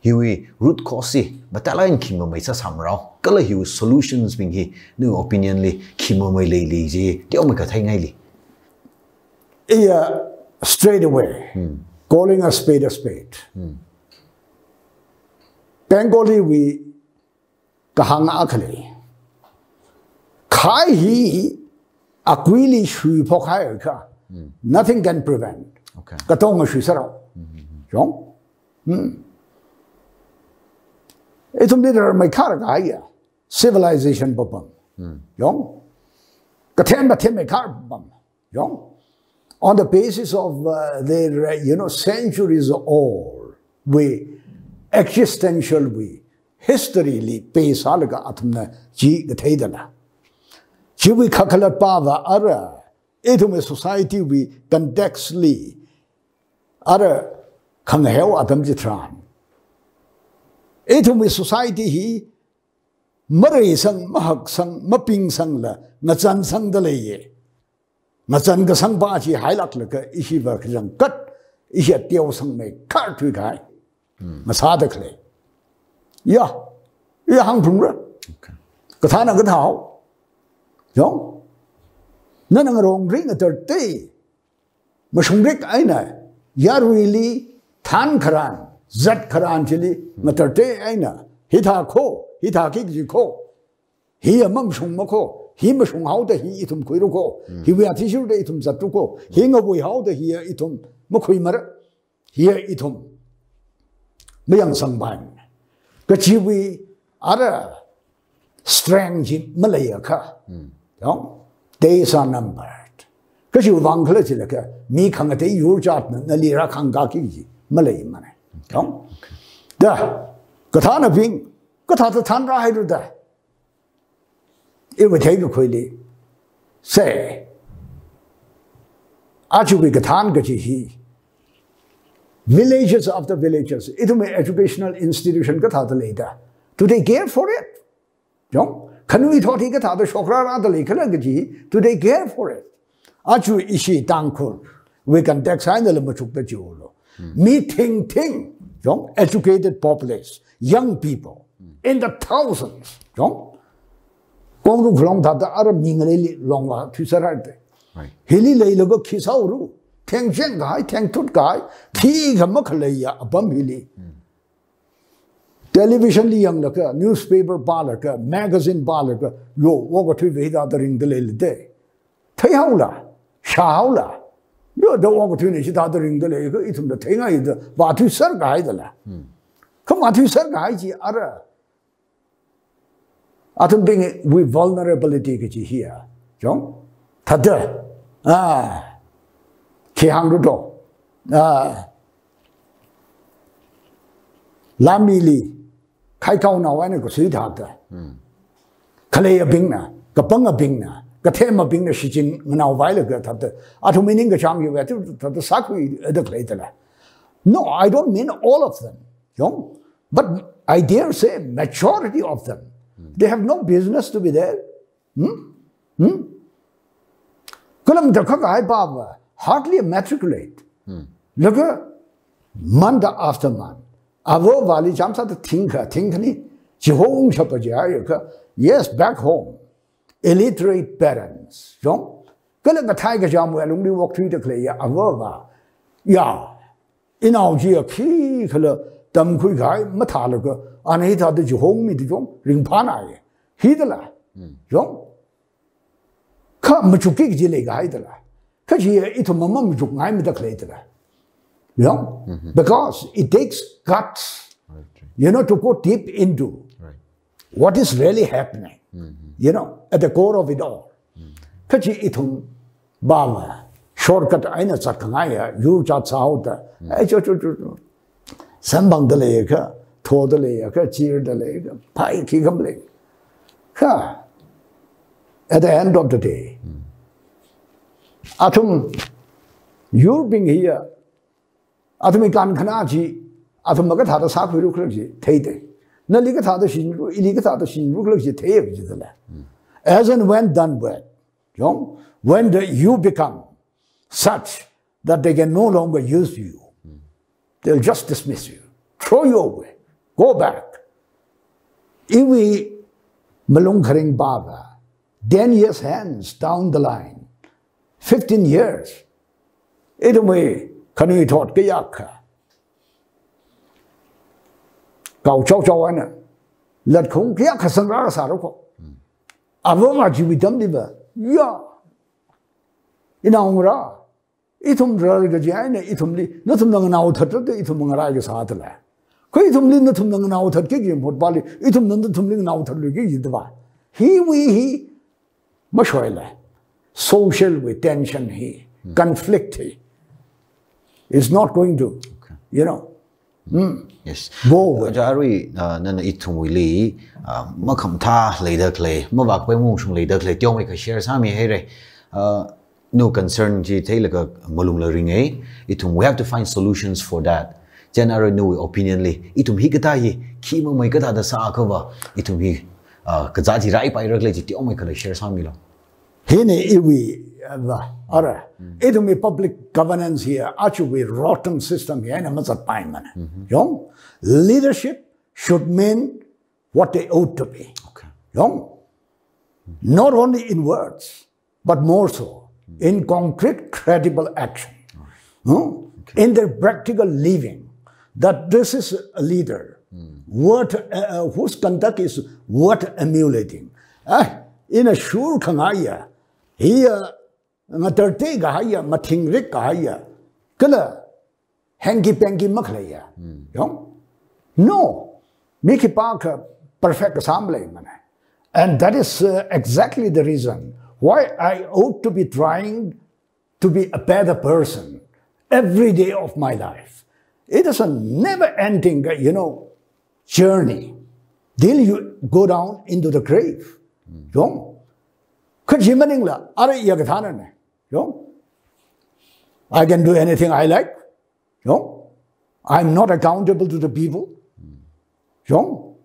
hiwi root cause batala in khimo mai sa samrao kala hiu solutions bing hi no opinion li khimo mai le le ji tio mai ka thai ngai li straight away calling a spade Bengali we kahanga akhale khai hi akwili shui phokhai ka nothing can prevent katong shui sarao jong etum leader mai khar ga ya civilization babam jong kathen ba them mai khar bam jong on the basis of their centuries old we existential we history li pe salaga athna ji gatheidala ji we khakhala pawa ara etum society we contextly ara khangheu adam ji tran etum society hi marai sang mahak sang maping sang la ngachan sang da le ye ngachan ga sang ba ji hailak la ka ishi ba khang kat ishi tiaw sang me khar thui kai masada khle ya hang phung ra ka thana ka thao jong nan ang rong ring atar te masung rik aina ya really than kharan zat kharan chili matar te aina hitha ki ji kho hi amam sung ma kho hi ma sung hau da hi itum khoi ru kho hi wi athi shur de itum zat tu kho hi nga boi hau da hi itum ma khoi mar hi itum mayang sang ban ka chi wi ara strength ji malaya kha days are numbered ka chi wang khala chi la ka mi khang te yur jat na li ra khang ga ki ji malai mane da ka tha na ping ka tha ta than ra hai ru da e wa thai ko khoi li say a chu bi ka than ka chi hi villages after villages itume educational institution ka tha da leida do they care for it jong khanui thoti ka tha da shokra ra da le khala ga ji do they care for it achu ishi tangkhul we can text ainda le machuk da jolo me think jong educated populace young people in the thousands jong kong ru khlong tha da ar mingale long wa thusarar de hili le lo go khisau ru Teng Cheng Gai, Teng Tut Gai, Ti Gamakaleya, Abam Hili. Television li young laka, newspaper balaka, magazine balaka, yo, walk to Veda the ring the lily day. Tayaula, Shaula, yo, the walk to Nishi the ring the lake, it's the thing I the Batu Sir Gaidala. Come on to Sir Gaiji, Ara. Atom being with vulnerability here. Jong? Tada. Kihangrudo, Lamili, Kaikau na wana ko sweetheart. Kalea bingna, Kapanga bingna, Katema bingna shijin now violaga tata. Atu meaning the chang you to the sakui the clatela. No, I don't mean all of them, but I dare say majority of them. They have no business to be there. Kulam the kakai baba. Hardly matriculate. Look month after month. Avo valley jumps at the think ni Jihong Chapajaya, yes, back home, illiterate parents, Jong. Kala Tiger Jam will only walk through the clay, Avova. Ya, in our year, key color, Dam Kuikai, Matalaga, Anita the Jihong me the Jong, Ring Panai, Hidala, Jong. Come to kick Jilly Hidala. Kaji, it a mamma took 9 with the clay. Because it takes guts, to go deep into what is really happening, at the core of it all. Kachi itum bama shortcut aina sakangaya you chat out sambang the lake, to the lake, cheer the lake, pie kigamling. At the end of the day, Atum, you being here. Atomican Kanaji, Atomagata Sakuruji, Tate. Naligata Shinru, Iligata Shinru, Tate. As and when done well, when you become such that they can no longer use you, they'll just dismiss you, throw you away, go back. If we Malungkaring Baba, 10 years hence down the line, 15 years, either way. Can we talk Gayaka? Gao Chow Chow Anna. Let Kung Gayaka Sandra Saroko. Avoma Jivitam Diva. Ya. In Aura. Itum Dragajana, Itumli, nothing out at the Itumaragas Hatala. Quaitumli, nothing out at Gigim, what Bali, Itum Nundatumling out at Ligidva. He, Mashoila. Social with tension, conflict. It's not going to, Yes. Go. Jari, Nana Itumwili, Makamta, later clay, Movak Bemushum later clay, Tiomika shares Hami Here. No concern, G. Taylor Molumla Ringe. Itum, we have to find solutions for that. General new opinion, Itum Higatayi, Kimo Maikata the Sakova, Itum he, Kazaji Rai by regulated Tiomika shares Hamilo. Hene iwi ara. It may public governance here. Actually, rotten system here. Leadership should mean what they ought to be. Not only in words, but more so in concrete, credible action. In their practical living, that this is a leader whose conduct is worth emulating. In a sure kangaya. Here, Materte Gahaya, Matingrik Gahaya, Kala, Hanky Panky Maklaya. No, Mickey Parker, perfect assembly. And that is exactly the reason why I ought to be trying to be a better person every day of my life. It is a never ending, journey till you go down into the grave. I can do anything I like. I'm not accountable to the people.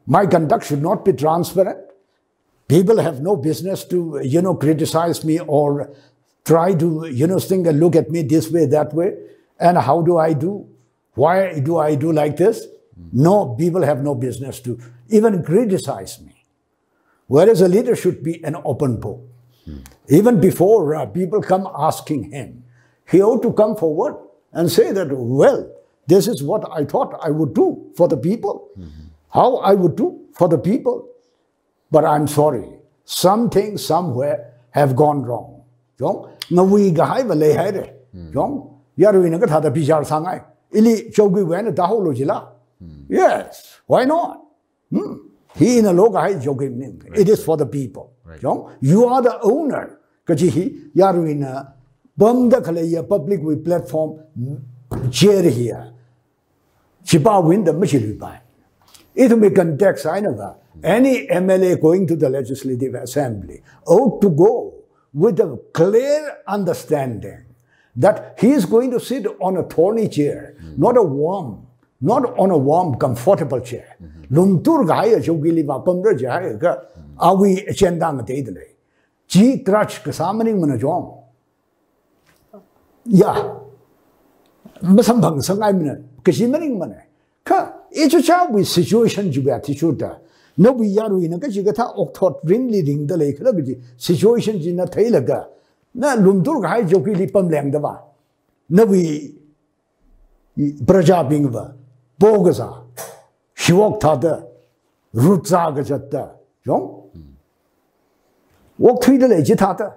My conduct should not be transparent. People have no business to, criticize me or try to, think and look at me this way, that way. And how do I do? Why do I do like this? No, people have no business to even criticize me. Whereas a leader should be an open book. Even before people come asking him, he ought to come forward and say that, well, this is what I thought I would do for the people, how I would do for the people. But I'm sorry, some things somewhere have gone wrong. Yes, why not? He in a local joking. It is for the people. Right. You are the owner. Kaji yaru in a bumda kalaya public with platform chair here. Chipa win the machiru by. It will be context I know. Any MLA going to the Legislative Assembly ought to go with a clear understanding that he is going to sit on a thorny chair, not on a warm, comfortable chair. Luntur gaya jogili va pamra jaya ka awi chendang teidle. Ji crutch kasamaning manajong. Ya. Masambang sangai mana kasimaning mana. Ka each child with situation jubiatichuta. no we yaru ina ka jigata okthot rin li ring da le khla bi situation ji na thai laga na lum tur ga hai joki li pam leng da ba no we praja bing ba bogaza shiwok tha da rut za ga jatta yong wok thui da le ji tha da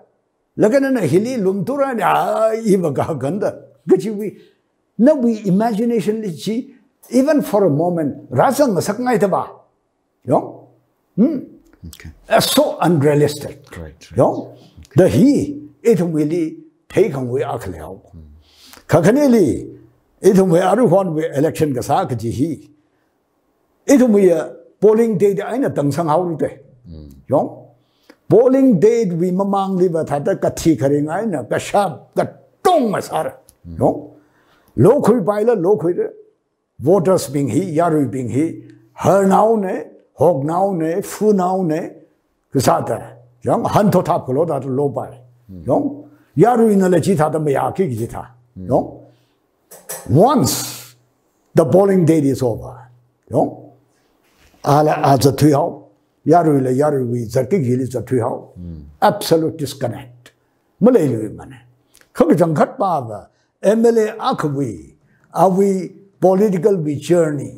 laga na hili lum tur na I ba ga ganda ga ji we no we imagination li ji even for a moment razang masak ngai da ba yong okay so unrealistic right yong the he it really take away akhlao khakaneli it we aru hon we election ga sa ji hi it we polling date aina tang sang hau te yong polling date we mamang li ba tha ta ka thi khari ngai na ka shap ka tong ma sar yong lo khui pai la lo khui voters being he yaru being he her now ne hog now ne fu now ne ka sa ta yong han tho thap ko lo da lo pai yong yaru in la chi tha ta ma ya ki ji tha yong once the polling date is over yong ala as a thui hao yaru we zarki gili za thui hao absolute disconnect malay lu mane khog jang khat pa ba mla akwi are we political we journey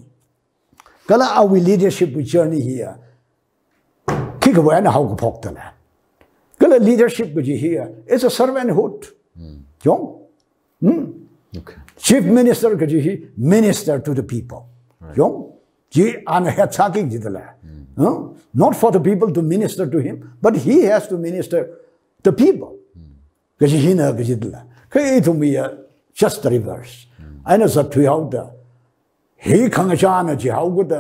kala are we leadership we journey here kik wa na how ko phok ta la kala leadership we here is a servanthood yong okay chief minister ka ji minister to the people yong ji an het saking ji la not for the people to minister to him but he has to minister the people ka ji hina ka ji la kai to me just the reverse ana sa thui hau da he khang cha na ji hau gu da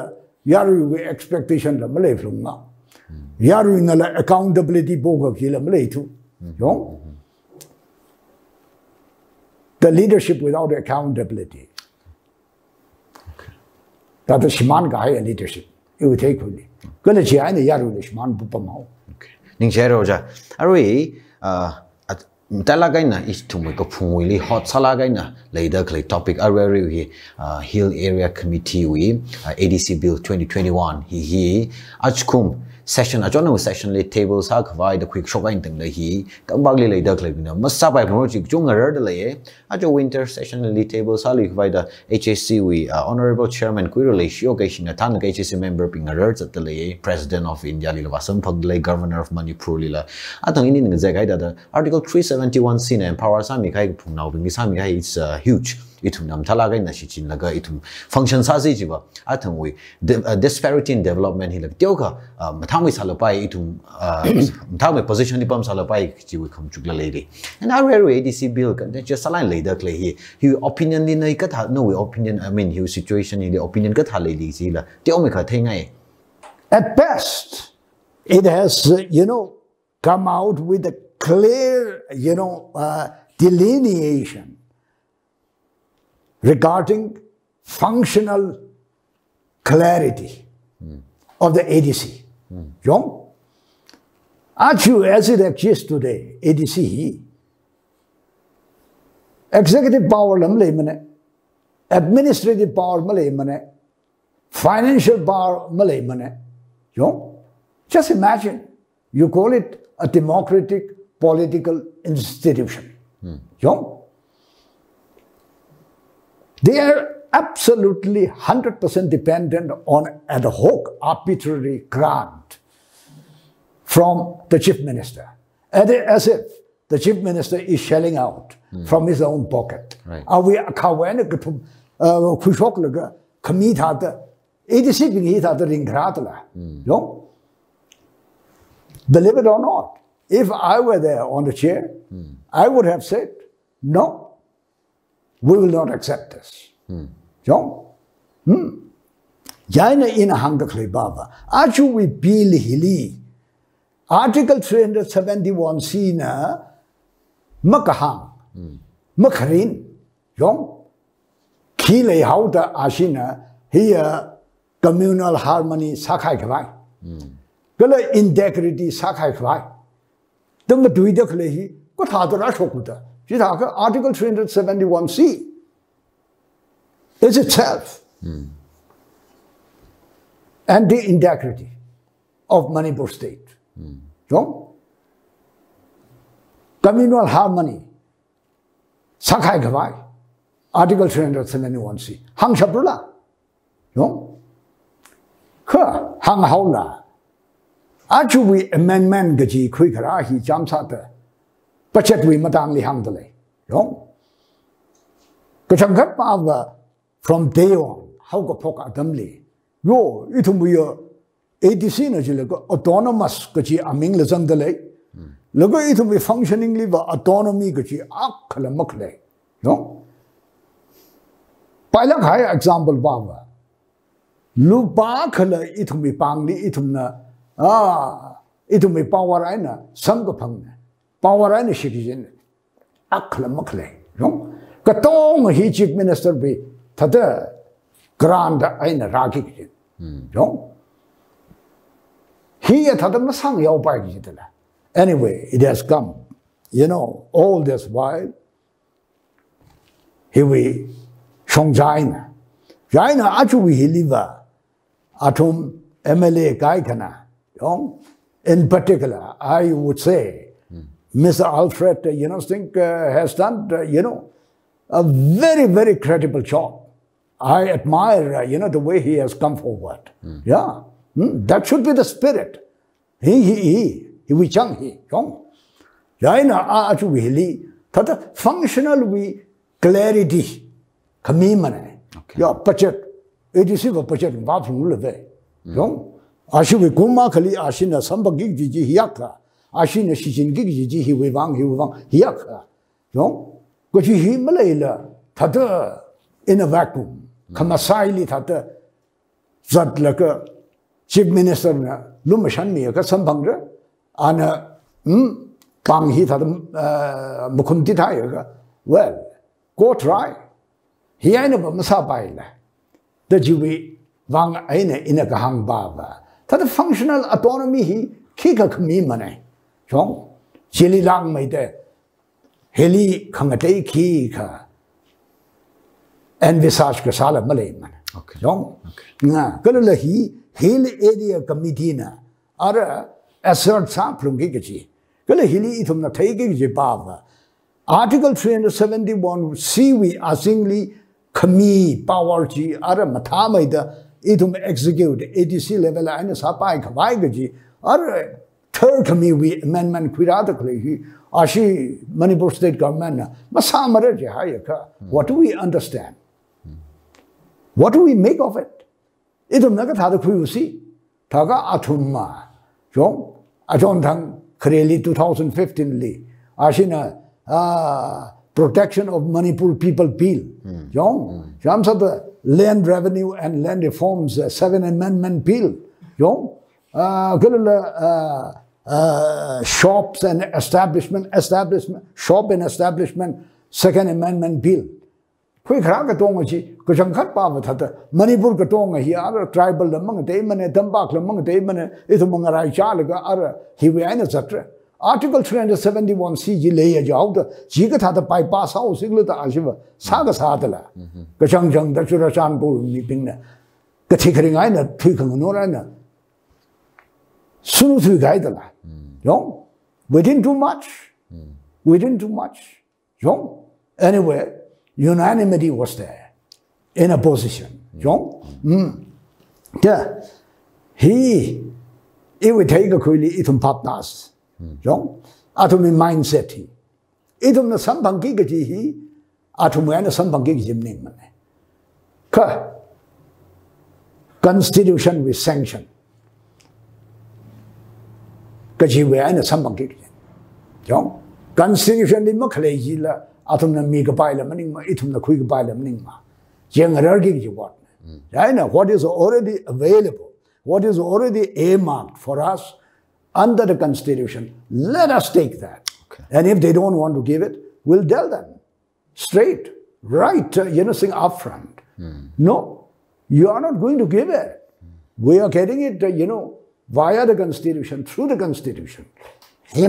yaru we expectation la malay flung na yaru na la accountability bo ga ki la malay thu yong the leadership without accountability that the shiman ga hai leadership it will take only kala ji ai na yaru le shiman bu pa mau okay ning share ja arui Mtala gaina is to make a pungwili hot sala gaina later clay topic arari Hill Area Committee we ADC Bill 2021 he achkum session ajona session le tables ha khwai the quick shock in tang hi kambagli later clay na masa bai project jungar de le ajo winter session le tables ha li khwai the HSC we honorable chairman kuiro le shio ga shin than ga HSC member pingar at the president of India li Vashum phagle governor of Manipur li la atang ini ngi jagai da article 371 sin empower sa mi khai phungnau bing sa mi khai is huge itum nam thala ga na shi chin laga itum function sa ji ba athang we disparity in development hi lag teu ka mathang we sala pai itum mathang we position ni pam sala pai ji we kham chukla le ri and our ADC bill kan just saline later clay he opinion ni nai ka tha no we opinion I mean he situation ni opinion ka tha le li ji la teu me kha thai ngai at best it has come out with a clear delineation regarding functional clarity of the ADC. As it exists today, ADC, executive power, administrative power, financial power, just imagine, you call it a democratic political institution. They are absolutely 100% dependent on ad hoc arbitrary grant from the chief minister. As if the chief minister is shelling out from his own pocket. Right. Are we believe it or not, if I were there on the chair, I would have said, no, we will not accept this. Jaina in hanga clay baba. Achu we bill hili. Article 371C na makahang. Makarin. Kile hauta ashina here communal harmony sakai kwai. Gala integrity sakai kwai. Tung duida klehi ko thadara shokuta. Article 371C is itself and the integrity. of Manipur state. Communal harmony. Sakai Gavai. Article 371C. Hang Shabrula. Hang Haula. Actually, amendment Gaji Quikarahi Jamsata. Pachetwi Matangli Hangdale. Kachangat Pava from day on, how go poka damli. Yo, itumuya ADC Najilago, autonomous Gaji Aming Lazandale. Logo itumi functioningly autonomy Gaji Akalamakle. No? Pilak high example Baba. Lupa Kala itumi Pangli itumna. Itumi power aina, Sangapang. Power aina shikijin. Akalamakle. No? Katong he chief minister be Tata grand aina Raki. No? He Tata Masang Yao Pai. Anyway, it has come. You know, all this while, here we Shong Jaina. Jaina actually he live atom MLA Kaikana. In particular, I would say, Mr. Alfred, has done, a very, very credible job. I admire, the way he has come forward. Yeah, that should be the spirit. He we chang he, Jaina actually, that functional we clarity, kamimane. Yeah, budget, it is a budget, Ashu Kuma Kali Ashina Samba Gigi Hiaka, Ashina Shishin Gigi Hiwang Hiaka. No? Because he Malayla, Tata in a vacuum, Kamasaili Tata Zatlaka, Chief Minister Lumashani, Kasambangra, and Panghi Tata Mukunti Tayaga. Well, go try. He ain't a Masabaila. The Jiwi Wang Aina in a Kahang Baba. That functional autonomy he kika kami mane. Chong chili lang may de heli kangate kika envisage ka sala malay man. Okay. Chong nga kalala hi hill area committee na ara assert samplung gigaji. Kala hili itum na taigi baba. Article 371 siwi asingli kami power ji ara matamay da itum execute ADC level and sapai kavaigaji or third committee amendment quiratically ashi Manipur state government masamaraji hayaka. What do we understand? What do we make of it? Itum nagatha kuyusi taga atumma jong ajon thang kreli 2015 li ashina protection of Manipur people bill jong jamsa Land Revenue and Land Reforms 7th Amendment Bill. Shops and establishment, shop and establishment 2nd Amendment Bill. Quick Ragatongachi, Kujankat Pavatata, Manipur Katonga, he other tribal among Damon, Tambak among Damon, Itamungarai Chalaga, other Hiwiana, etc. Article 371 CG lay out the Jigatata bypass house, Iglita Ashiva, Saga Satala, Kachang, the Churachan Bull, Nipina, the Tickering Ina, Tweaking Norana. Soon as we guidala. We didn't do much. We didn't do much. Anyway, unanimity was there in a position. Yeah. He would take a quilly, itum papnas. Atom mindset he. Itum na sampang gigaji he, atum na sampang gigajim ning man. Constitution with sanction. Kaji we na sampang gigajim. Constitution di makalay la atum na miga paila maning ma itum na kuiga paila maning ma. Jeng rargi what? What is already available, what is already earmarked for us under the Constitution, let us take that. Okay. And if they don't want to give it, we'll tell them straight, right, saying upfront. No, you are not going to give it. We are getting it, via the Constitution, through the Constitution. Okay.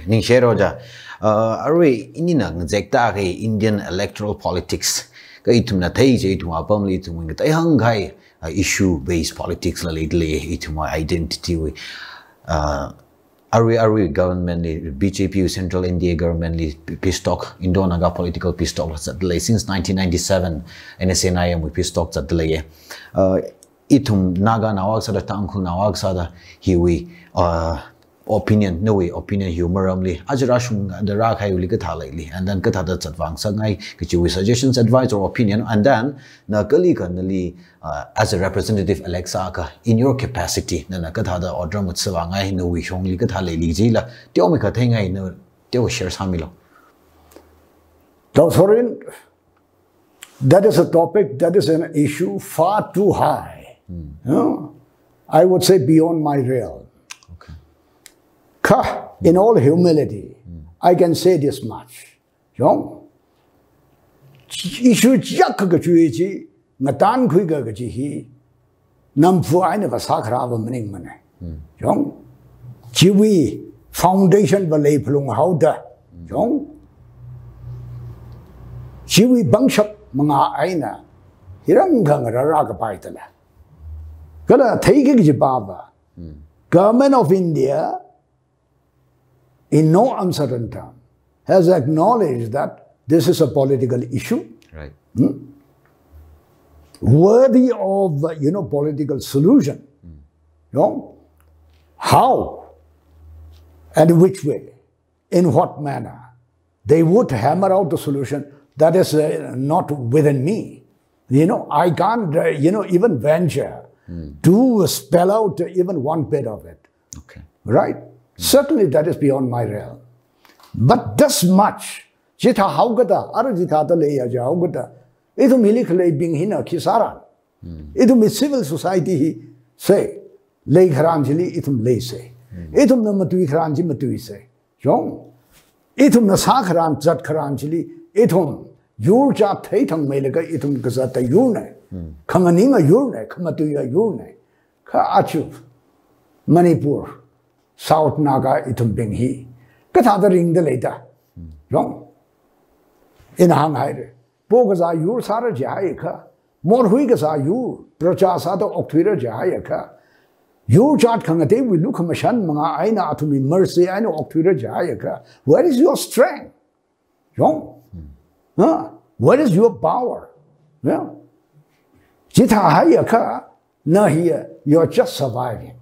Ning Sheroja, are we in Indian electoral politics? Kaitum na tayo ito mapamli ito mga tayhang kay issue-based politics la lately it my identity we Ari government BJP Central India government peace talk Indo-Naga political peace talk since 1997 NSNIM we peace talk that delay itum Naga nawag sada tangku nawag sada hiwi opinion no way opinion humoramly ajrashung the rak hayuli ka thalai and then ka thada chatwang sangai kichi suggestions advice or opinion and then na kali kanali as a representative Alexa ka in your capacity na ka thada order mutsawangai no we hongli ka thalai li jila teo me ka thengai no teo share samilo Sorin, that is a topic, that is an issue far too high. I would say beyond my realm. In all humility, I can say this much. Issue Jakagaji, Natan Quigaji, Namfu I never sakrava meaning money. Chiwi foundation balay plung howda. Chiwi bangshap mga aina. Hirangang raraga paitala. Gala take Baba. Government of India, in no uncertain term, has acknowledged that this is a political issue. Right. Worthy of, political solution. How and which way, in what manner, they would hammer out the solution, that is not within me. I can't, even venture to spell out even one bit of it. Okay. Right? Certainly that is beyond my realm. But this much, jita haugata, arajita leya jaugata, itu milik being hina kisaran. Itu mi civil society say, lay kharanjili itum lay say. Itum na matui kharanji matui say. Jong. Itum na sa kharan jat kharanjili, itum yur jat theitang melega itum gazata yurne. Kanganinga yurne, kamatuya yurne. Ka achu, Manipur. South Naga itum bing he. Kathada ring the later. Wrong. In Hanghai. Bogaza yur sara jayaka. More huigaza you. Prochasata octira jayaka. You chat kangate will look a mashan mga aina atumi mercy and octira jayaka. Where is your strength? Wrong. Where is your power? Yeah. Jita hayaka. Na here. You're just surviving.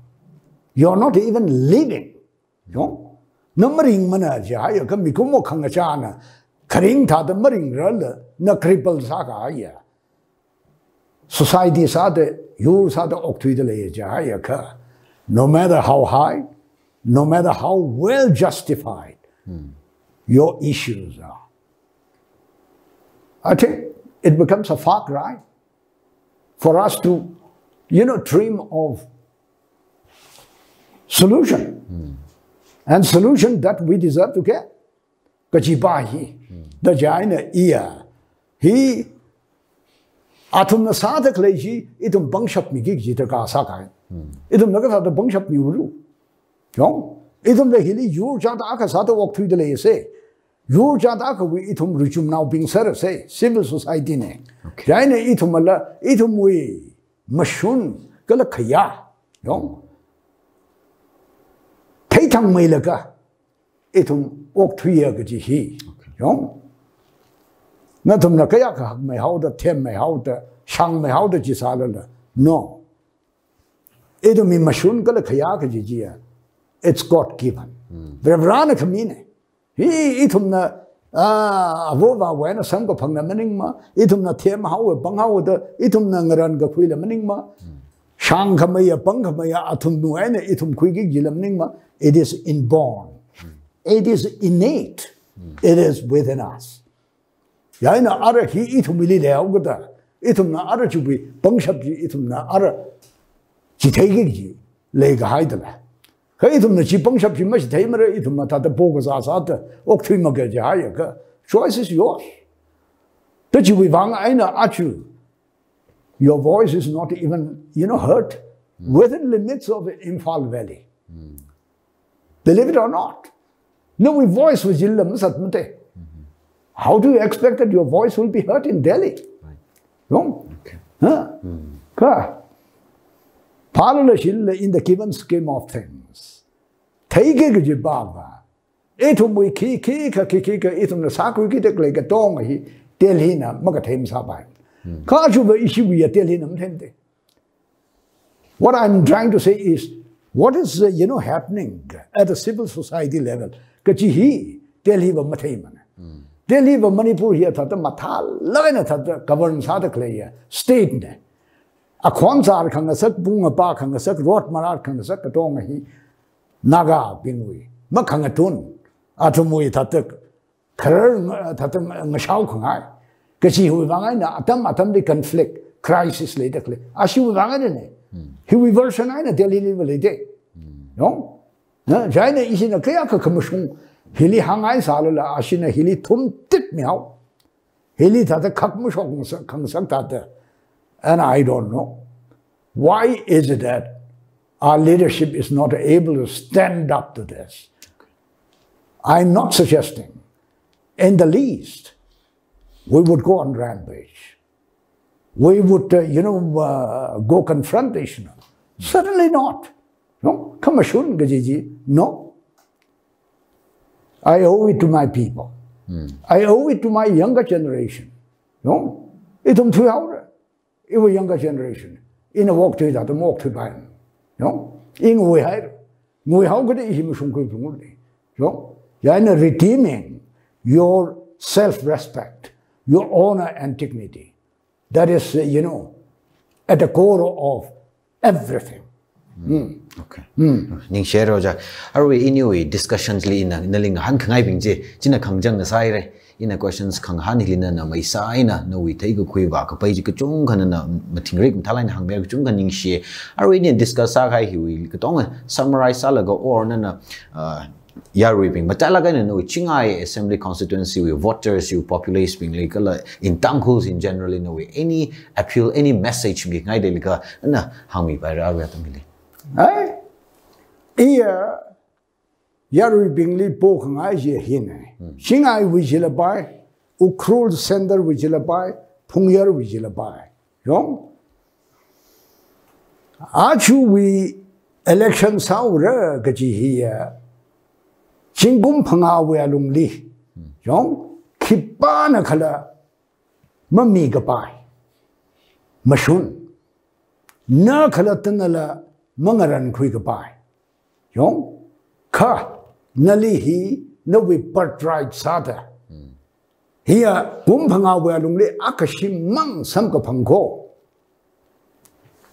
You're not even living. Numbering manager, you can become more kangachana. Karing ta the maring run, na crippled saga. Society sade, you sade octidale jayaka. No matter how high, no matter how well justified your issues are. I think it becomes a far cry for us to, dream of solution. And solution that we deserve to get. Kachibahi, the Jaina ear. He atum nasada kleji, itum bangshap migig jitaka sakai. Itum nagata the bangshap yuru. Itum the hilly yur jataka sata walk through the lay say. Yur jataka we itum richum now being served say, civil society ne. Jaina itumala, itum we mashun, galakaya. Taitang Melaka, itum walk 3 years he. Natum Nakayaka, may how the tem may how the shang may how the Gisala. No. Itum in Mashun Galakayaka Jia. It's God given. Revrana Kamine. He itum na Avova when a sango pang the meningma, itum na tem how a bang how the itum nangaran gaquila meningma. Shang Kamaya Bankamaya Atum Nuene itum quigi gilamningma. It is inborn. It is innate. It is within us. Yaina ara he itumili leaugata. Itum na ara chubi, bangshabji itum na ara chitegi lega haidala. Itum na chi bangshabji much tamer itum matata bogas asata, octrimaka jayaka. Choice is yours. That you wang aina achu. Your voice is not even, heard within limits of Imphal Valley. Believe it or not. No, we voice was Jillam Satmate. How do you expect that your voice will be heard in Delhi? Wrong? Okay. in the given scheme of things. Take a baba. Etum we kika, etum the sacred like a tongue, he tell him, Magatim Sabai. Kajuba issue we tell him. What I'm trying to say is, what is happening at a civil society level? Kachi tell him a Mataman. Tell him a Manipur here, Tata Matal, Lavana Tata, governs Hadaklaya, state. A Kwanzar Kangasak, Bunga Park, Kangasak, Rot Marat Kangasak, Katonga, Naga, Bingui, Makangatun, Atumui Tatak, Karan Tatam Mashau Kangai, Kachi Huvanga, Atam the conflict, crisis later. Ashu Vangane. He will version I tell you day. No? China is in a clear commission. Hilly hang I salala, Ashina Hilly tum tit me out. Hilly Tata Kakmushok Kangsakata. And I don't know. Why is it that our leadership is not able to stand up to this? I'm not suggesting, in the least, we would go on rampage. We would, go confrontational. Certainly not. No, Kamashun Gajiji, no. I owe it to my people. I owe it to my younger generation. No, itum tu aura. It was younger generation. In a walk to that, a walk to buy. No, in we had, we how could he mushum kupungi. No, you're redeeming your self-respect, your honor and dignity. That is, at the core of everything. Okay. Ning share roja. Are we in discussions li in a ling han kangai bingje, Jina Kangjang the sire, in a questions Kang Hanilina, na my signa, no we take a quiva, a page kachung and a matingrik, Talan Hangberg Junganing she. Are we in discuss Sagai, he will summarize Salago or Nana. Yarwiping, but Talagan no Chingai Assembly constituency with voters, you populace being legal in Tanghuls in general in a way. Any appeal, any message being idyllica, na Hami by Raviatamili. Eh? Here Yarwiping Li Pokang Asia Hine. Chingai Vigilabai, Ukrul Sender Vigilabai, Pungyar Vigilabai. Yong Achu we election Saura Gaji here. Chingum Panga we alung li. Yong Kipana Kala Mami Gapai Mashun Na Kalatanala Mangaran Quigapai. Yong Ka Nalihi no we birthright Sada. Here Gumpanga we alung li Akashim Mang Samka Pango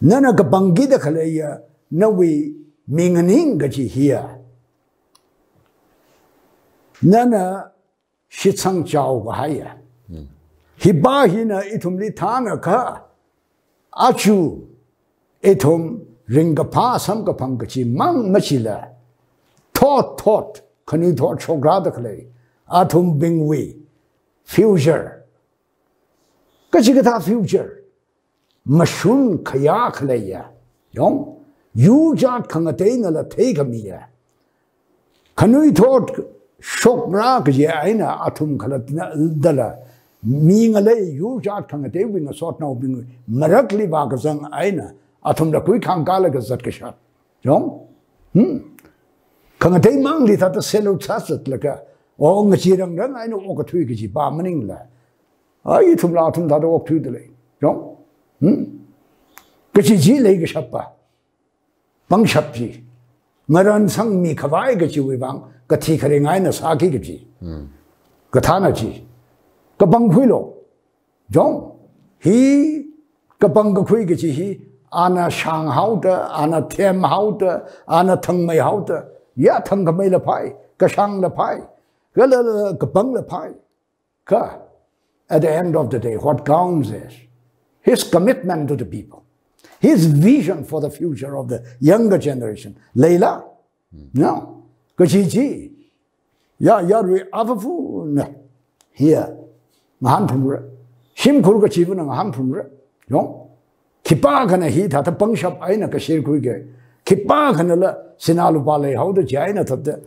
Nana Gabangida Kalaya no we Minganing Gaji here. Nana Shitsang Chow Bahaya. Hibahina itum litana ka. Achu itum ringapa samka pangachi mang machila. Thought, can you thought chogradakle. Atum bingwi. Future. Kachigata future. Mashun kayak leya. Yong. You jat kangatena la take a mia. Can you thought Shok Rak Yaina Atum Kalatala meaning a lay, you jot Kangate wing a sort now being Marakli Bagazang Aina Atum the quick Hangalagas at Kishat. Jom? Kangate Mangli that the cello tasset like a or Machirang run, I know Okatwiki, Barmaningla. I eat from Latum that walk to the lake. Jom? Kachi Legashapa Bangshapji Maran sang me Kavai Gachi Katikering Aina Saki Gaji Katanaji Kabanghuilo Jong he Kabangakwigaji he Anna Shang Hauta, Anna Tem Hauta, Anna Tang May Hauta, Ya Tangamela Pai, Kashang La Pai, Gala Kabang La Pai. Ka at the end of the day, what counts is his commitment to the people, his vision for the future of the younger generation. Leila, no. Kachiji, Yarwi Avafu, no. Here, Mahantumra, Shim Kurgachivan and Mahantumra, no. Kipagana heat at a pungshop aina Kashir Kuige, Kipagana Sinalu Bale, how the Jaina Tata,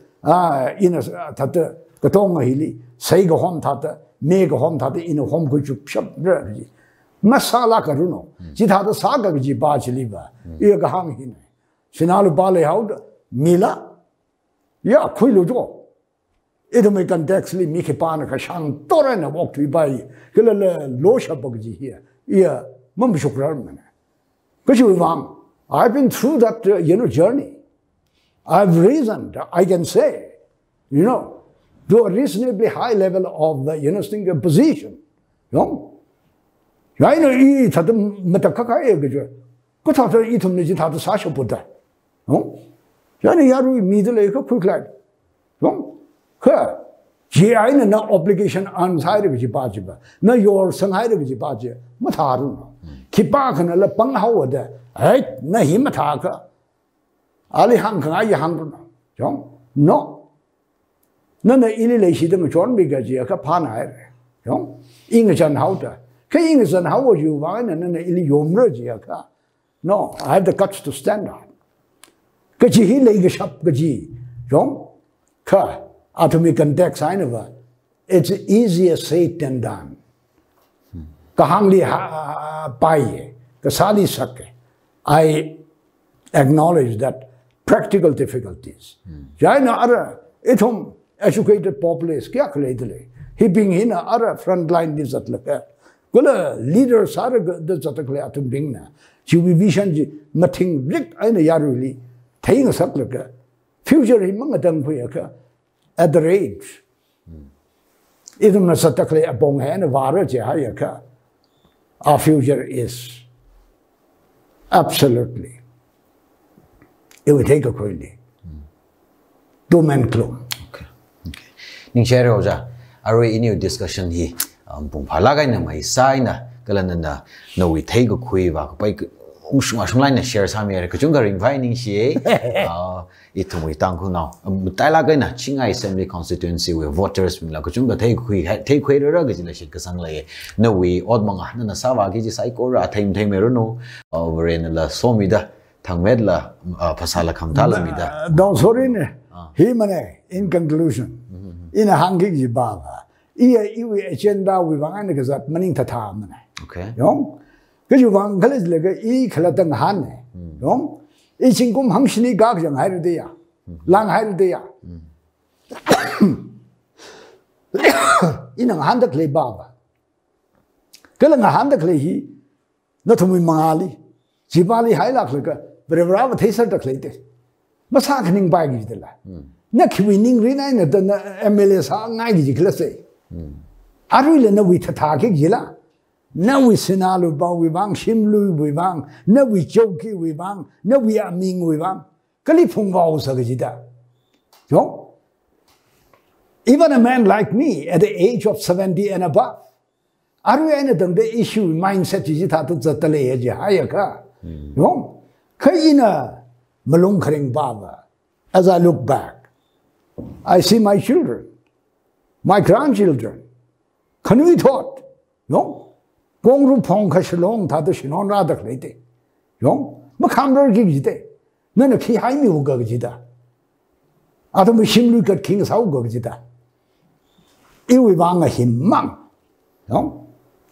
in a Tata, Katonga Hili, Saiga Hom Tata, Mega Hom Tata in a home kuchup shop. masala karuno jitha da saga ji ba chili ba ye ga hang hin sinalu ba le haud mila ya khuilu jo it may context li mi ke pa na ka shang tore na walk to bai kele lo sha bag ji here ya mam shukrar man because I've been through that journey. I've reasoned, I can say, to a reasonably high level of the position. I know I thought Matakaka Egaja. Good after Eton Nijita Sasha Buddha. Yani Yaru middle a quick lad. Her. She I no obligation on side of Jibajiba. No your son hide of Jibaja. Matarun. Kipakan la Pang Howard. Right? Na himataka. Ali hang kan ay hang no. Nana ilile shi dem John bigaji ka pana yong. Ingan hauta. Ka ingan how would you wine and nana ili yomraji ka. No, I have the guts to stand up. Kaji he leg shop gaji. Yong. Ka atomic context I never. It's easier said than done. Kahangli paye. Kasali sake. I acknowledge that practical difficulties. Jaina ara itum educated populace kya kaleidle. He being in ara frontline is at laka. Gula leaders are the zatakle atum bingna. She will vision mating lik aina yaruli. Taking a saklaka. Future himanga dangpuyaka at the age. Idum satakle abong hand vara jahayaka. Our future is. Absolutely. It will take a quality. Doom and gloom. Okay. Ning share hoja. Are we in your discussion here? Pumpalaga na may signa. Kalananda. No, we take a quiva. By line share some here. Kajunga inviting she. It we thank you now. Talaga na Chinga Assembly constituency where voters will like Kajunga take quay rugged in the Shikasang. No, we odd manga. Nana Savagi Saikora, time meruno over in La Somida, Tangmedla, Pasala Kamtalamida. Don't sorry, Himane, in conclusion, in a hangi baba. Iwi agenda with Vanagas at Maning Tatam. Okay. Young? Because you want college lega e Kalatang Hane. Young? Ichingum Hangshini Gagjang Hiridea. Lang Hiridea. In a hand clay baba. Killing a hand clay he, not to me Mangali, Jibali Hilaka, but a rather taster the clay. But happening by the la. Neck winning renine at the MLS Nagi Classy. I really know we Tataki Gila. Now we Sinalu Bang we bang, Shimlu we bang, no we Joki we bang, no we are Ming we bang. Kalipung Vaus of Gita. Even a man like me at the age of 70 and above, are we anything the issue mindset is it at the Tale Hayaka? Kayina Malung Kring Baba. As I look back, I see my children, my grandchildren. Can we thought? Gongru Pong Kashalong Tadashin on rather late. Makamber Gigite. None of Kihaimi Ugagita. Adam Shimlu got King's Augagita. Iwivanga him mang.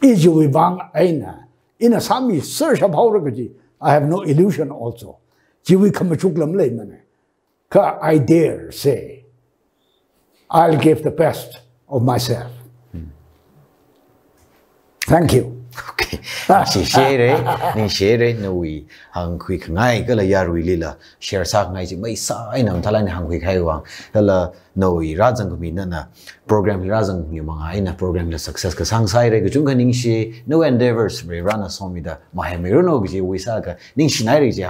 Ijuivang Aina. In a Sami search of Hauragaji, I have no illusion also. Jiwi Kamachuklam layman. I dare say, I'll give the best of myself. Thank you. Okay. She share no we hang quick ngai gala yaru lila share sak ngai mai sa inam thalan hang quick haiwang hala no we razang kumi na program razang mi mga ina program la success ka sang sai re ga chung ning she no endeavors we run a somida mahemiro no gi we sa ka ning shinai re je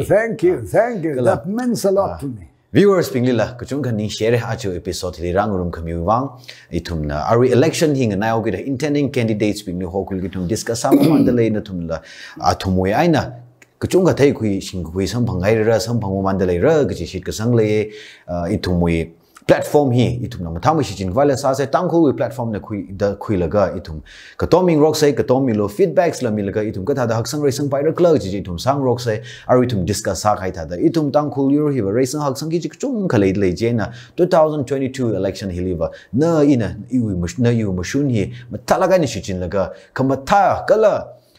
thank you that means a lot to me. Viewers pinglila kuchung kan ning share acho episode li rangurum kamiwang itumna ari election hing na ogi the intending candidates pingli hokul gitum discuss am mandalay na tumla atumwe aina kuchung ka thai kui sing kui sam phangai ra sam phangu mandalay ra gi shit ka sang le itumwe platform hi itum na mathang shi chin wala sa se tang khu platform na khui laga itum ka toming rock se ka toming lo feedbacks la milaga itum ka tha da haksang raisang pai ra klug ji itum sang rock se aru itum discuss sa khai tha da itum tang khu yor hi raisang haksang ki chung khalai le je na 2022 election hiliva na ina iwi na yu mashun hi matalaga ni shi chin laga kamatha kala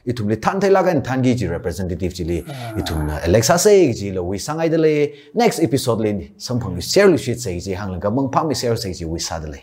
itum le than thai lagan than gi ji representative ji le itum na alexa se ji lo wi sangai de le next episode le samphang share lu shit se ji hang la ga mong phang mi share se ji wi sa de le